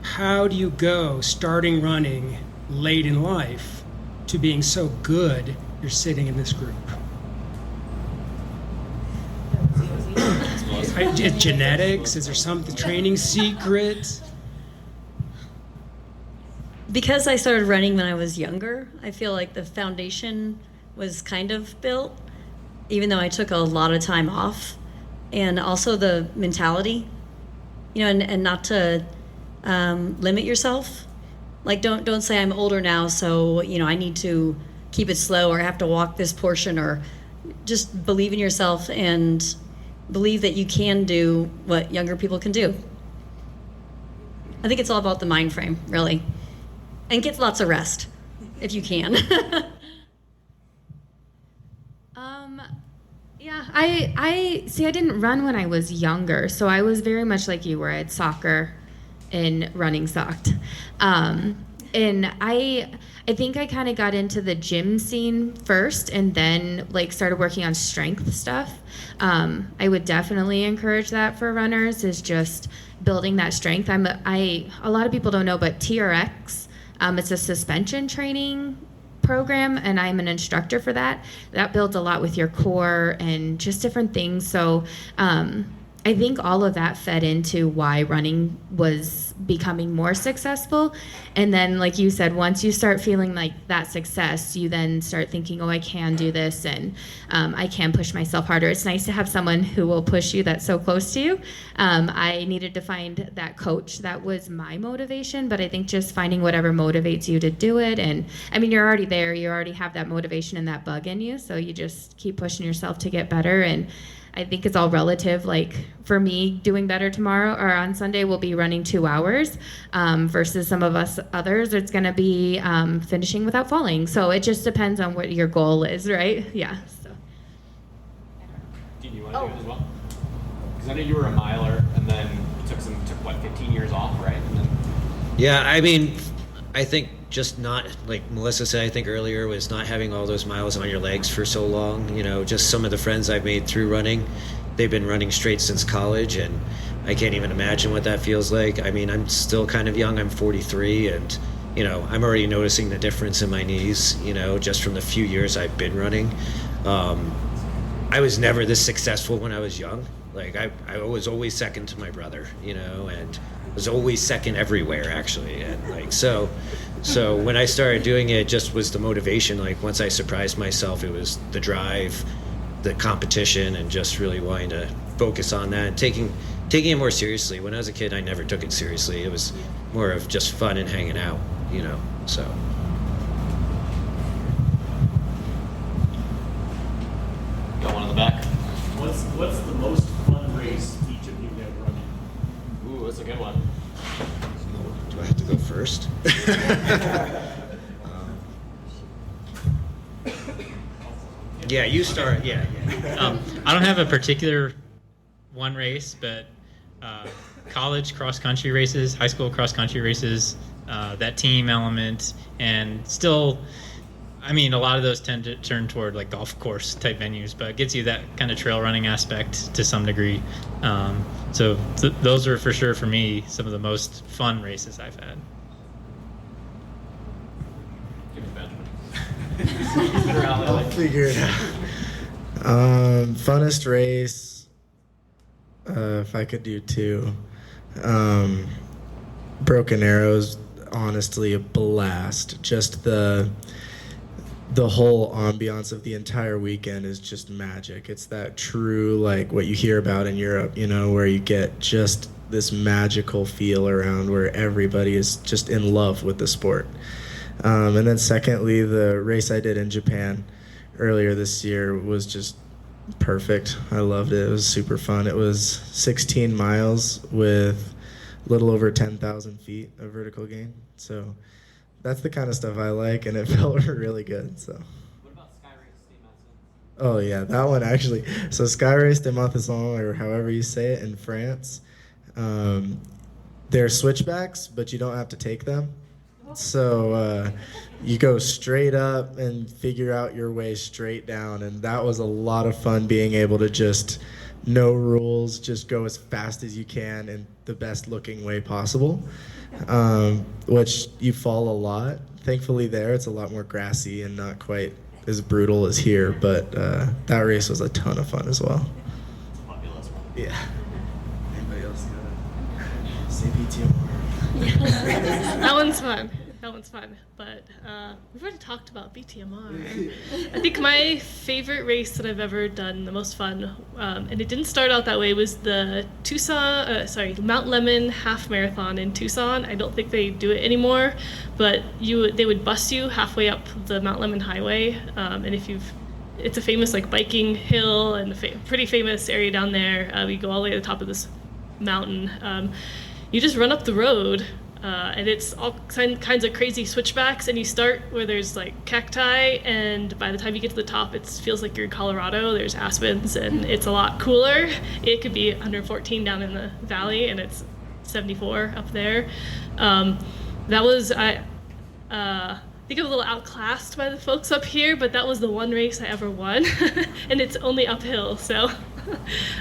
How do you go starting running late in life to being so good you're sitting in this group? Genetics? Is there some training secret? Because I started running when I was younger, I feel like the foundation was kind of built, even though I took a lot of time off. And also the mentality, and not to limit yourself. Like don't say I'm older now, so I need to keep it slow or I have to walk this portion, or just believe in yourself and believe that you can do what younger people can do. I think it's all about the mind frame, really. And get lots of rest, if you can. Yeah, I didn't run when I was younger, so I was very much like you, where I had soccer and running sucked. And I think I kind of got into the gym scene first, and then started working on strength stuff. I would definitely encourage that for runners, is just building that strength. A lot of people don't know, but TRX, it's a suspension training program, and I'm an instructor for that. That builds a lot with your core and just different things. So I think all of that fed into why running was becoming more successful. And then, like you said, once you start feeling like that success, you then start thinking, oh, I can do this, and I can push myself harder. It's nice to have someone who will push you that's so close to you. I needed to find that coach. That was my motivation, but I think just finding whatever motivates you to do it. And I mean, you're already there. You already have that motivation and that bug in you, so you just keep pushing yourself to get better. And I think it's all relative. Like for me, doing better tomorrow or on Sunday will be running 2 hours versus some of us others, it's going to be finishing without falling. So it just depends on what your goal is, right? Yeah. So. Dean, you want to do it as well? Because I know you were a miler, and then you took 15 years off, right? And then... Yeah, I mean, I think just not, like Melissa said, I think earlier, was not having all those miles on your legs for so long. Just some of the friends I've made through running, they've been running straight since college, and I can't even imagine what that feels like. I mean, I'm still kind of young. I'm 43, and I'm already noticing the difference in my knees, just from the few years I've been running. I was never this successful when I was young. Like I was always second to my brother, and was always second everywhere, actually. And so when I started doing it, just was the motivation. Like once I surprised myself, it was the drive, the competition, and just really wanting to focus on that and taking it more seriously. When I was a kid, I never took it seriously. It was more of just fun and hanging out, so. Got one in the back. What's the most fun race each of you have run in? Ooh, that's a good one. Do I have to go first? Yeah, you start. Yeah. I don't have a particular one race, but college cross-country races, high school cross-country races, that team element, and still I mean, a lot of those tend to turn toward like golf course type venues, but it gives you that kind of trail running aspect to some degree. So those are for sure for me some of the most fun races I've had. I'll figure it out. Funnest race, if I could do two. Broken Arrows, honestly, a blast. Just the whole ambiance of the entire weekend is just magic. It's that true, like what you hear about in Europe, you know, where you get just this magical feel around where everybody is just in love with the sport. And then secondly, the race I did in Japan earlier this year was just perfect. I loved it. It was super fun. It was 16 miles with a little over 10,000 feet of vertical gain. So that's the kind of stuff I like, and it felt really good. So. What about Sky Race de Matson? Oh yeah, that one actually. So Sky Race de Matson, or however you say it, in France, they're switchbacks, but you don't have to take them. So you go straight up and figure out your way straight down, and that was a lot of fun, being able to just no rules, just go as fast as you can in the best looking way possible, which you fall a lot. Thankfully there it's a lot more grassy and not quite as brutal as here, but that race was a ton of fun as well. Yeah. Anybody else got to say BTMR? That one's fun. That one's fun, but we've already talked about BTMR. I think my favorite race that I've ever done, the most fun, and it didn't start out that way, was the Mount Lemmon half marathon in Tucson. I don't think they do it anymore, but they would bus you halfway up the Mount Lemmon highway, and it's a famous like biking hill and a pretty famous area down there. We go all the way to the top of this mountain. You just run up the road. And it's all kinds of crazy switchbacks, and you start where there's like cacti, and by the time you get to the top, it feels like you're in Colorado. There's aspens, and it's a lot cooler. It could be 114 down in the valley, and it's 74 up there. I think I was a little outclassed by the folks up here, but that was the one race I ever won, and it's only uphill, so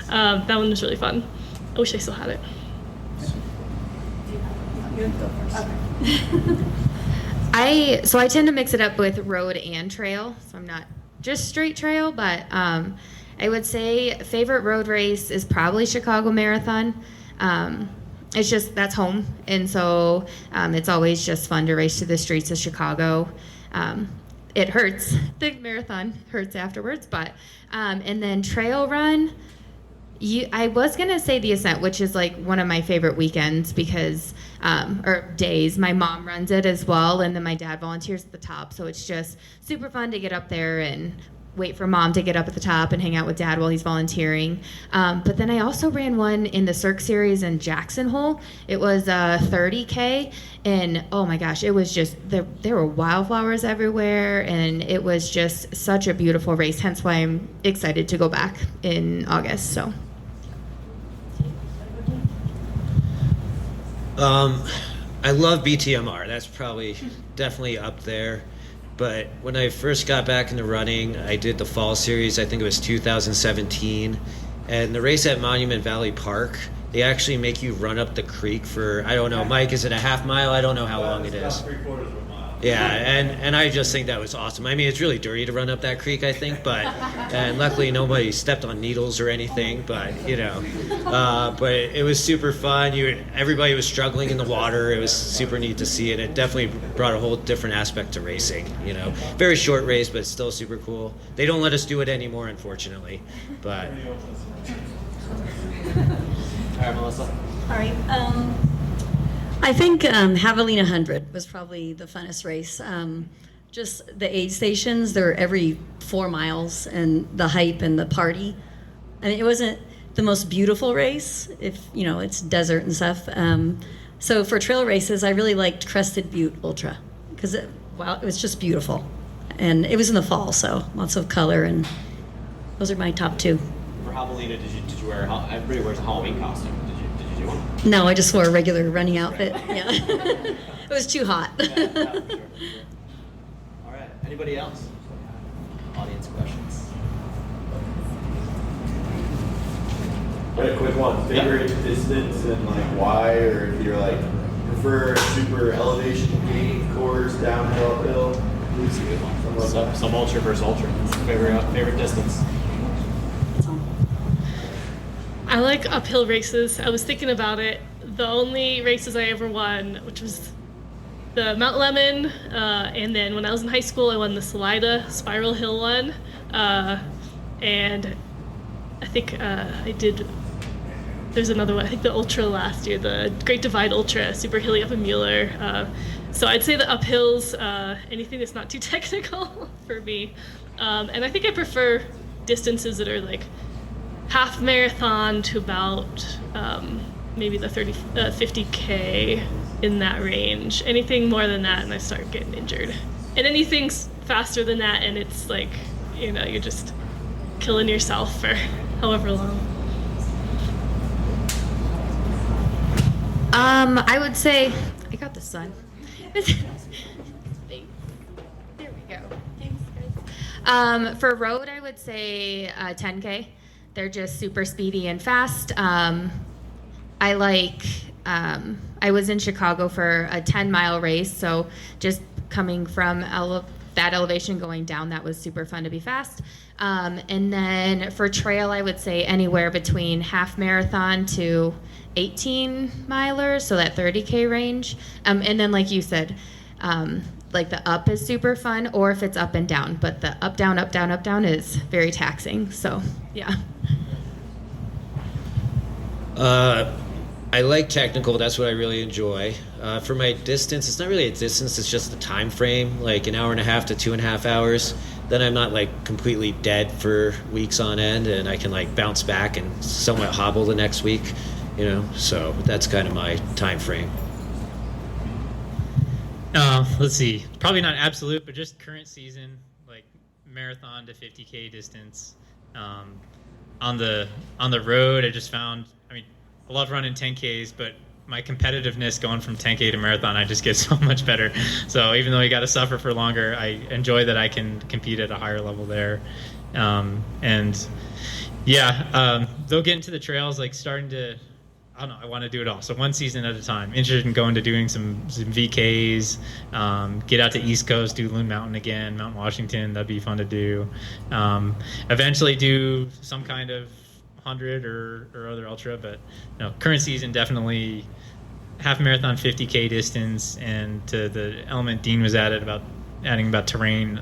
that one was really fun. I wish I still had it. I tend to mix it up with road and trail, so I'm not just straight trail, but I would say favorite road race is probably Chicago Marathon. It's just, that's home, and so it's always just fun to race through the streets of Chicago. It hurts. The marathon hurts afterwards, but and then trail run, I was gonna say the Ascent, which is like one of my favorite weekends because, or days. My mom runs it as well, and then my dad volunteers at the top. So it's just super fun to get up there and wait for mom to get up at the top and hang out with dad while he's volunteering. But then I also ran one in the Cirque Series in Jackson Hole. It was a 30K, and oh my gosh, it was just, there were wildflowers everywhere, and it was just such a beautiful race. Hence why I'm excited to go back in August. So. I love BTMR. That's probably definitely up there. But when I first got back into running, I did the fall series. I think it was 2017. And the race at Monument Valley Park, they actually make you run up the creek for, I don't know, Mike, is it a half mile? I don't know how long it is. About 3/4 of a mile. Yeah, and I just think that was awesome. I mean, it's really dirty to run up that creek, I think, and luckily nobody stepped on needles or anything, but it was super fun. Everybody was struggling in the water. It was super neat to see it. It definitely brought a whole different aspect to racing, Very short race, but still super cool. They don't let us do it anymore, unfortunately, but... All right, Melissa. All right. I think Javelina 100 was probably the funnest race. Just the aid stations, they're every 4 miles, and the hype and the party. I mean, it wasn't the most beautiful race, if, it's desert and stuff. So for trail races, I really liked Crested Butte Ultra, because it was just beautiful. And it was in the fall, so lots of color, and those are my top two. For Javelina, did you wear? Everybody wears a Halloween costume. Did you do one? No, I just wore a regular running outfit. Right. Yeah, it was too hot. Yeah, for sure. All right. Anybody else? Audience questions? A quick one. Favorite distance and like why, or if you're like prefer super elevation gain course, downhill, uphill. That's a good one. Some ultra versus ultra. Favorite distance. I like uphill races. I was thinking about it. The only races I ever won, which was the Mount Lemon, and then when I was in high school, I won the Salida Spiral Hill one, and I think I did. There's another one. I think the Ultra last year, the Great Divide Ultra, super hilly up in Mueller. So I'd say the uphills, anything that's not too technical for me, and I think I prefer distances that are like half marathon to about maybe the 50K in that range. Anything more than that and I start getting injured. And anything faster than that and it's like, you're just killing yourself for however long. I would say, I got this one. There we go. Thanks, guys. For road, I would say 10K. They're just super speedy and fast. I was in Chicago for a 10-mile race, so just coming from that elevation going down, that was super fun to be fast. And then for trail, I would say anywhere between half marathon to 18 milers, so that 30K range. And then like you said, like the up is super fun, or if it's up and down, but the up, down, up, down, up, down is very taxing, so yeah. I like technical. That's what I really enjoy. For my distance, it's not really a distance. It's just the time frame, like an hour and a half to 2.5 hours. Then I'm not like completely dead for weeks on end, and I can like bounce back and somewhat hobble the next week. So that's kind of my time frame. Let's see. Probably not absolute, but just current season, like marathon to 50K distance. On the road, I just found. I love running 10Ks, but my competitiveness going from 10K to marathon, I just get so much better. So even though you got to suffer for longer, I enjoy that I can compete at a higher level there. They'll get into the trails, like starting to, I don't know, I want to do it all. So one season at a time. Interested in going to doing some VKs, get out to East Coast, do Loon Mountain again, Mount Washington, that'd be fun to do. Eventually do some kind of 100 or other ultra, but current season definitely half marathon, 50K distance, and to the element Dean was adding about terrain.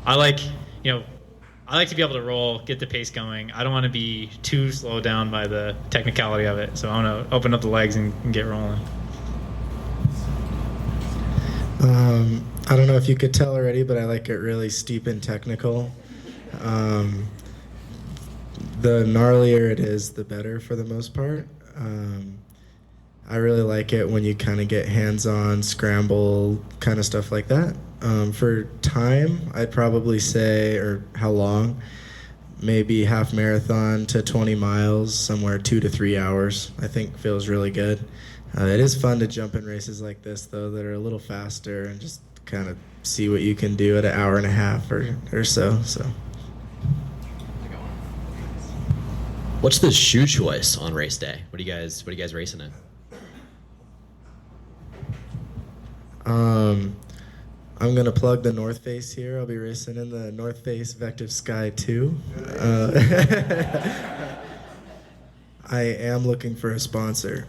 I like to be able to roll, get the pace going. I don't want to be too slowed down by the technicality of it, so I want to open up the legs and get rolling. I don't know if you could tell already, but I like it really steep and technical. The gnarlier it is, the better for the most part. I really like it when you kind of get hands-on, scramble, kind of stuff like that. For time, I'd probably say, or how long, maybe half marathon to 20 miles, somewhere 2 to 3 hours, I think feels really good. It is fun to jump in races like this, though, that are a little faster and just kind of see what you can do at an hour and a half or so. What's the shoe choice on race day? What are you guys racing in? I'm gonna plug the North Face here. I'll be racing in the North Face Vective Sky 2. I am looking for a sponsor.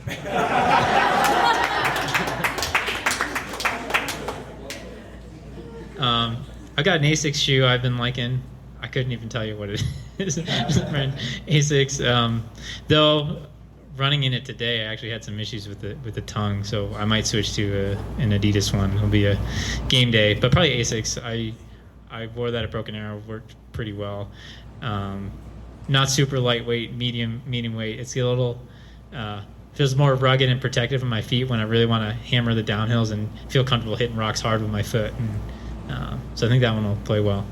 I got an Asics shoe I've been liking. I couldn't even tell you what it is. Asics. Though running in it today, I actually had some issues with the tongue, so I might switch to an Adidas one. It'll be a game day, but probably Asics. I wore that at Broken Arrow, worked pretty well. Not super lightweight, medium weight. It's a little feels more rugged and protective on my feet when I really want to hammer the downhills and feel comfortable hitting rocks hard with my foot. And, so I think that one will play well.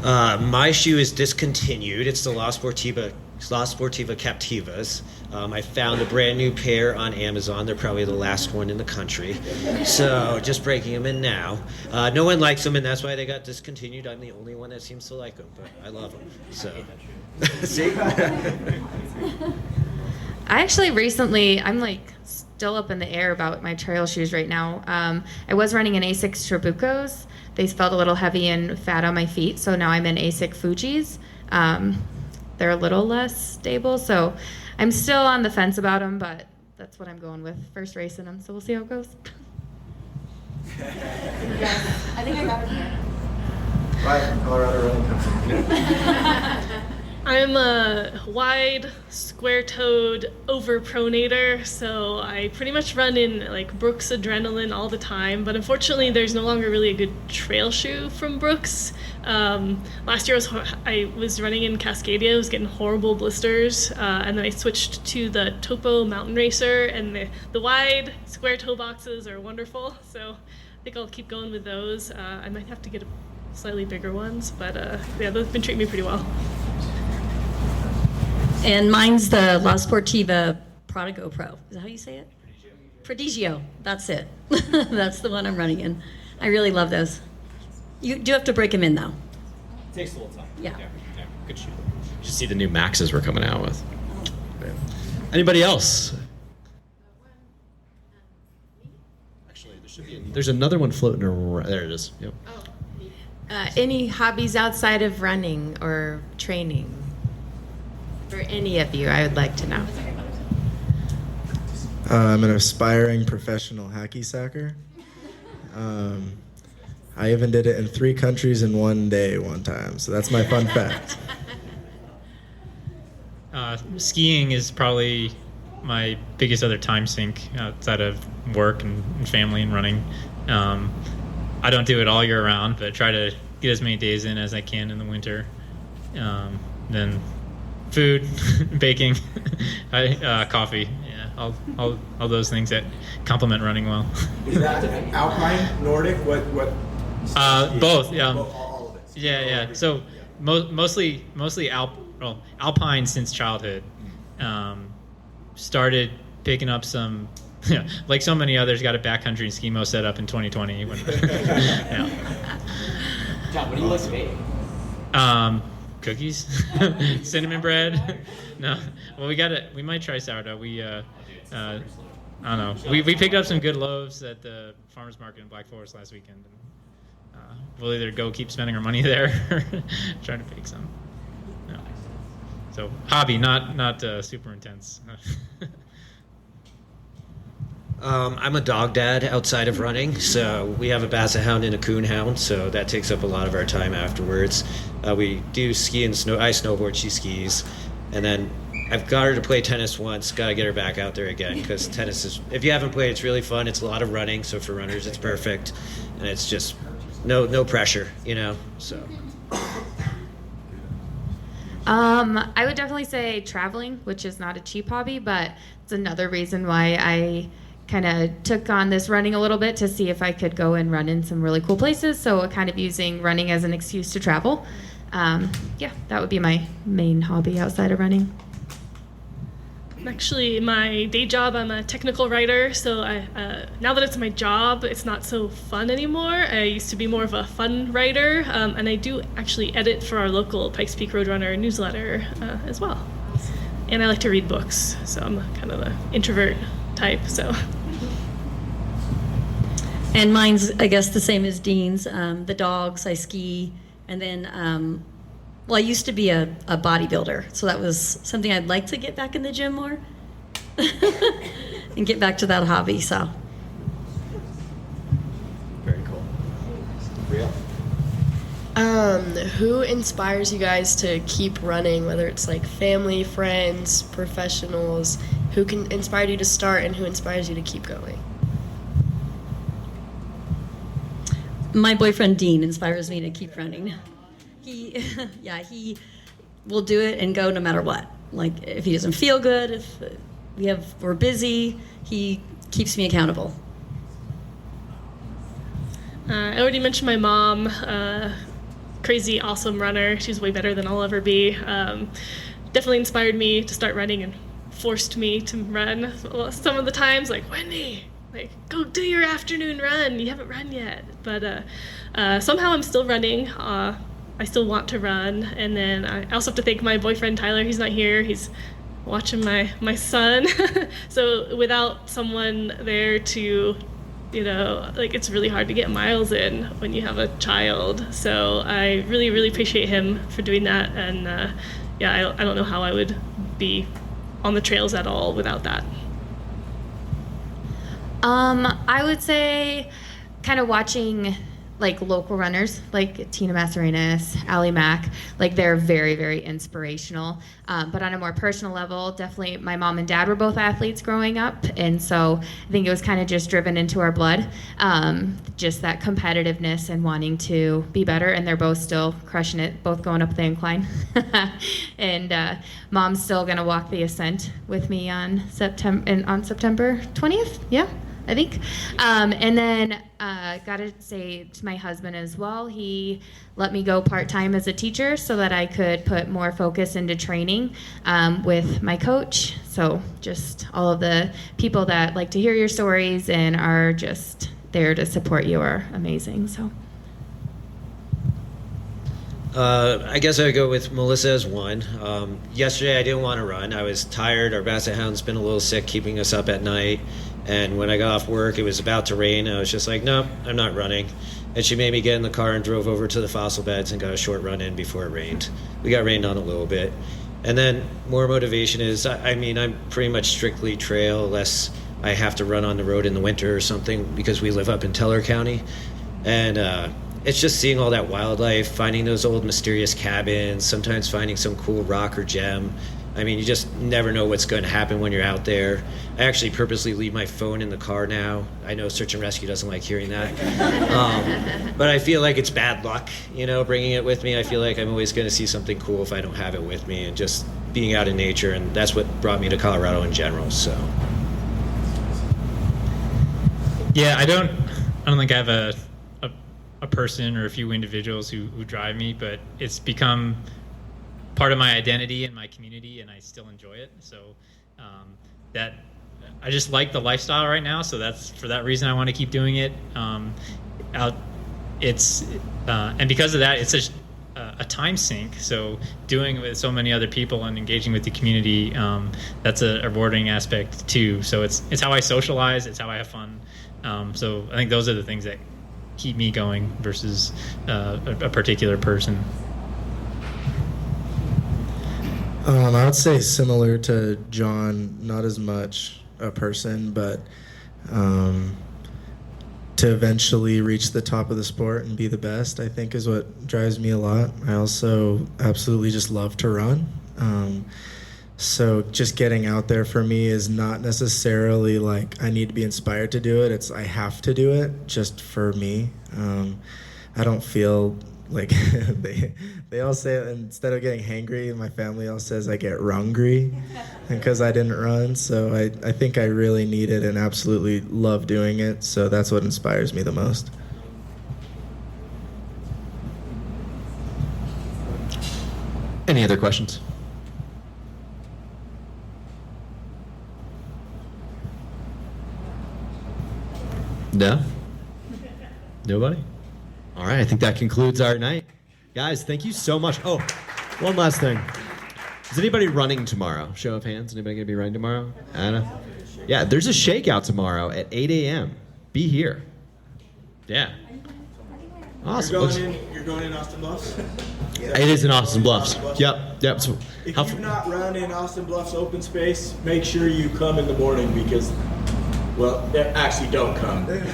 My shoe is discontinued. It's the La Sportiva Captivas. I found a brand new pair on Amazon. They're probably the last one in the country. So just breaking them in now. No one likes them, and that's why they got discontinued. I'm the only one that seems to like them, but I love them. So, see? I actually recently, I'm like still up in the air about my trail shoes right now. I was running in Asics Trabucos. They felt a little heavy and fat on my feet, so now I'm in Asics Fujis. They're a little less stable, so I'm still on the fence about them, but that's what I'm going with. First race in them, so we'll see how it goes. I think I got it here. Right, Colorado Running Company. I'm a wide, square-toed overpronator, so I pretty much run in like Brooks Adrenaline all the time, but unfortunately there's no longer really a good trail shoe from Brooks. Last year I was running in Cascadia, I was getting horrible blisters, and then I switched to the Topo Mountain Racer, and the wide, square toe boxes are wonderful, so I think I'll keep going with those. I might have to get slightly bigger ones, but yeah, they've been treating me pretty well. And mine's the La Sportiva Prodigo Pro. Is that how you say it? Prodigio. That's it. That's the one I'm running in. I really love those. You do have to break them in, though. It takes a little time. Yeah. Good shoe. You should see the new Maxes we're coming out with. Anybody else? Actually, there's another one floating around. There it is. Yep. Any hobbies outside of running or training? For any of you, I would like to know. I'm an aspiring professional hacky sacker. I even did it in 3 countries in one day one time, so that's my fun fact. Skiing is probably my biggest other time sink outside of work and family and running. I don't do it all year round, but try to get as many days in as I can in the winter. Then food, baking, coffee, yeah, all those things that complement running well. Is that Alpine, Nordic? What? Both. All of it. Yeah. So mostly Alpine since childhood. Started picking up some, like so many others, got a backcountry and skimo set up in 2020. When, yeah. John, what do you like to make? Cookies, cinnamon bread. No, well, we might try sourdough. I don't know. We picked up some good loaves at the farmers market in Black Forest last weekend. And, we'll either go keep spending our money there or try to bake some. No. So hobby, not super intense. I'm a dog dad outside of running, so we have a basset hound and a coon hound, so that takes up a lot of our time afterwards. We do ski and snow. I snowboard, she skis, and then I've got her to play tennis once. Got to get her back out there again because tennis is. If you haven't played, it's really fun. It's a lot of running, so for runners, it's perfect, and it's just no pressure, So. I would definitely say traveling, which is not a cheap hobby, but it's another reason why I kind of took on this running a little bit to see if I could go and run in some really cool places. So kind of using running as an excuse to travel. Yeah, that would be my main hobby outside of running. Actually, my day job, I'm a technical writer, so now that it's my job, it's not so fun anymore. I used to be more of a fun writer, and I do actually edit for our local Pikes Peak Roadrunner newsletter as well. And I like to read books, so I'm kind of an introvert type, so. And mine's, I guess, the same as Dean's. The dogs, I ski, and then, I used to be a bodybuilder, so that was something I'd like to get back in the gym more and get back to that hobby, so. Very cool. Real. Who inspires you guys to keep running, whether it's like family, friends, professionals? Who can inspire you to start and who inspires you to keep going? My boyfriend Dean inspires me to keep running. He will do it and go no matter what. Like if he doesn't feel good, if we're busy, he keeps me accountable. I already mentioned my mom. crazy awesome runner. She's way better than I'll ever be. Definitely inspired me to start running and forced me to run some of the times, like, Wendy, like, go do your afternoon run. You haven't run yet. But somehow I'm still running. I still want to run. And then I also have to thank my boyfriend, Tyler. He's not here. He's watching my son. So without someone there to, like, it's really hard to get miles in when you have a child. So I really, really appreciate him for doing that. And I don't know how I would be on the trails at all without that. I would say kind of watching like local runners like Tina Mascarenas, Allie Mack, like they're very, very inspirational. But on a more personal level, definitely my mom and dad were both athletes growing up. And so I think it was kind of just driven into our blood, just that competitiveness and wanting to be better. And they're both still crushing it, both going up the incline. And mom's still going to walk the ascent with me on September 20th. Yeah. I think. And then gotta say to my husband as well, he let me go part-time as a teacher so that I could put more focus into training with my coach. So just all of the people that like to hear your stories and are just there to support you are amazing. So. I guess I would go with Melissa as one. Yesterday I didn't want to run. I was tired. Our basset hound's been a little sick, keeping us up at night. And when I got off work, it was about to rain. I was just like, nope, I'm not running. And she made me get in the car and drove over to the fossil beds and got a short run in before it rained. We got rained on a little bit. And then more motivation is, I'm pretty much strictly trail, unless I have to run on the road in the winter or something, because we live up in Teller County. And it's just seeing all that wildlife, finding those old mysterious cabins, sometimes finding some cool rock or gem. I mean, you just never know what's going to happen when you're out there. I actually purposely leave my phone in the car now. I know search and rescue doesn't like hearing that. But I feel like it's bad luck, bringing it with me. I feel like I'm always going to see something cool if I don't have it with me, and just being out in nature. And that's what brought me to Colorado in general, so. Yeah, I don't think I have a person or a few individuals who drive me, but it's become part of my identity and my community, and I still enjoy it. So that I just like the lifestyle right now. So that's for that reason I want to keep doing it. And because of that, it's a time sink. So doing it with so many other people and engaging with the community, that's a rewarding aspect too. So it's how I socialize. It's how I have fun. So I think those are the things that keep me going versus a particular person. I would say similar to John, not as much a person, but to eventually reach the top of the sport and be the best, I think is what drives me a lot. I also absolutely just love to run. So just getting out there for me is not necessarily like I need to be inspired to do it. It's I have to do it just for me. I don't feel like they all say, instead of getting hangry, my family all says I get rungry because I didn't run. So I think I really need it and absolutely love doing it. So that's what inspires me the most. Any other questions? No? Nobody? All right, I think that concludes our night. Guys, thank you so much. Oh, one last thing. Is anybody running tomorrow? Show of hands. Anybody going to be running tomorrow? Anna? Yeah, there's a shakeout tomorrow at 8 a.m. Be here. Yeah. Awesome. You're going in Austin Bluffs? It is in Austin Bluffs. Yep. So, if you've not run in Austin Bluffs open space, make sure you come in the morning because, well, actually don't come. It's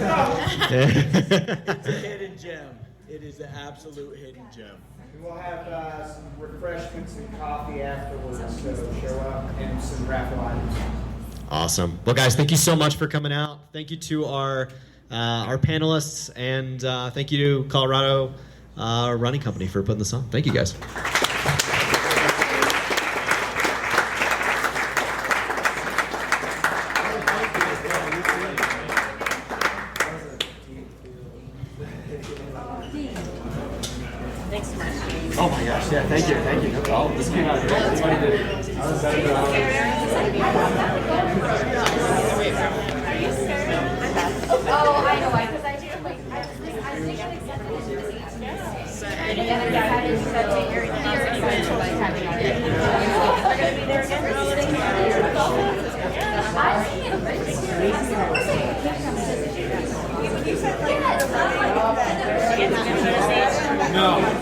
a hidden gem. It is an absolute hidden gem. We'll have some refreshments and coffee afterwards, so show up, and some raffle items. Awesome. Well, guys, thank you so much for coming out. Thank you to our panelists, and thank you to Colorado Running Company for putting this on. Thank you, guys. Thanks, Matt. Oh, I know why, because I do, like, I think I'm accepted into the seats. And then I decided to go to Aaron and Townsend, like, having a day. We're going to be there again. No.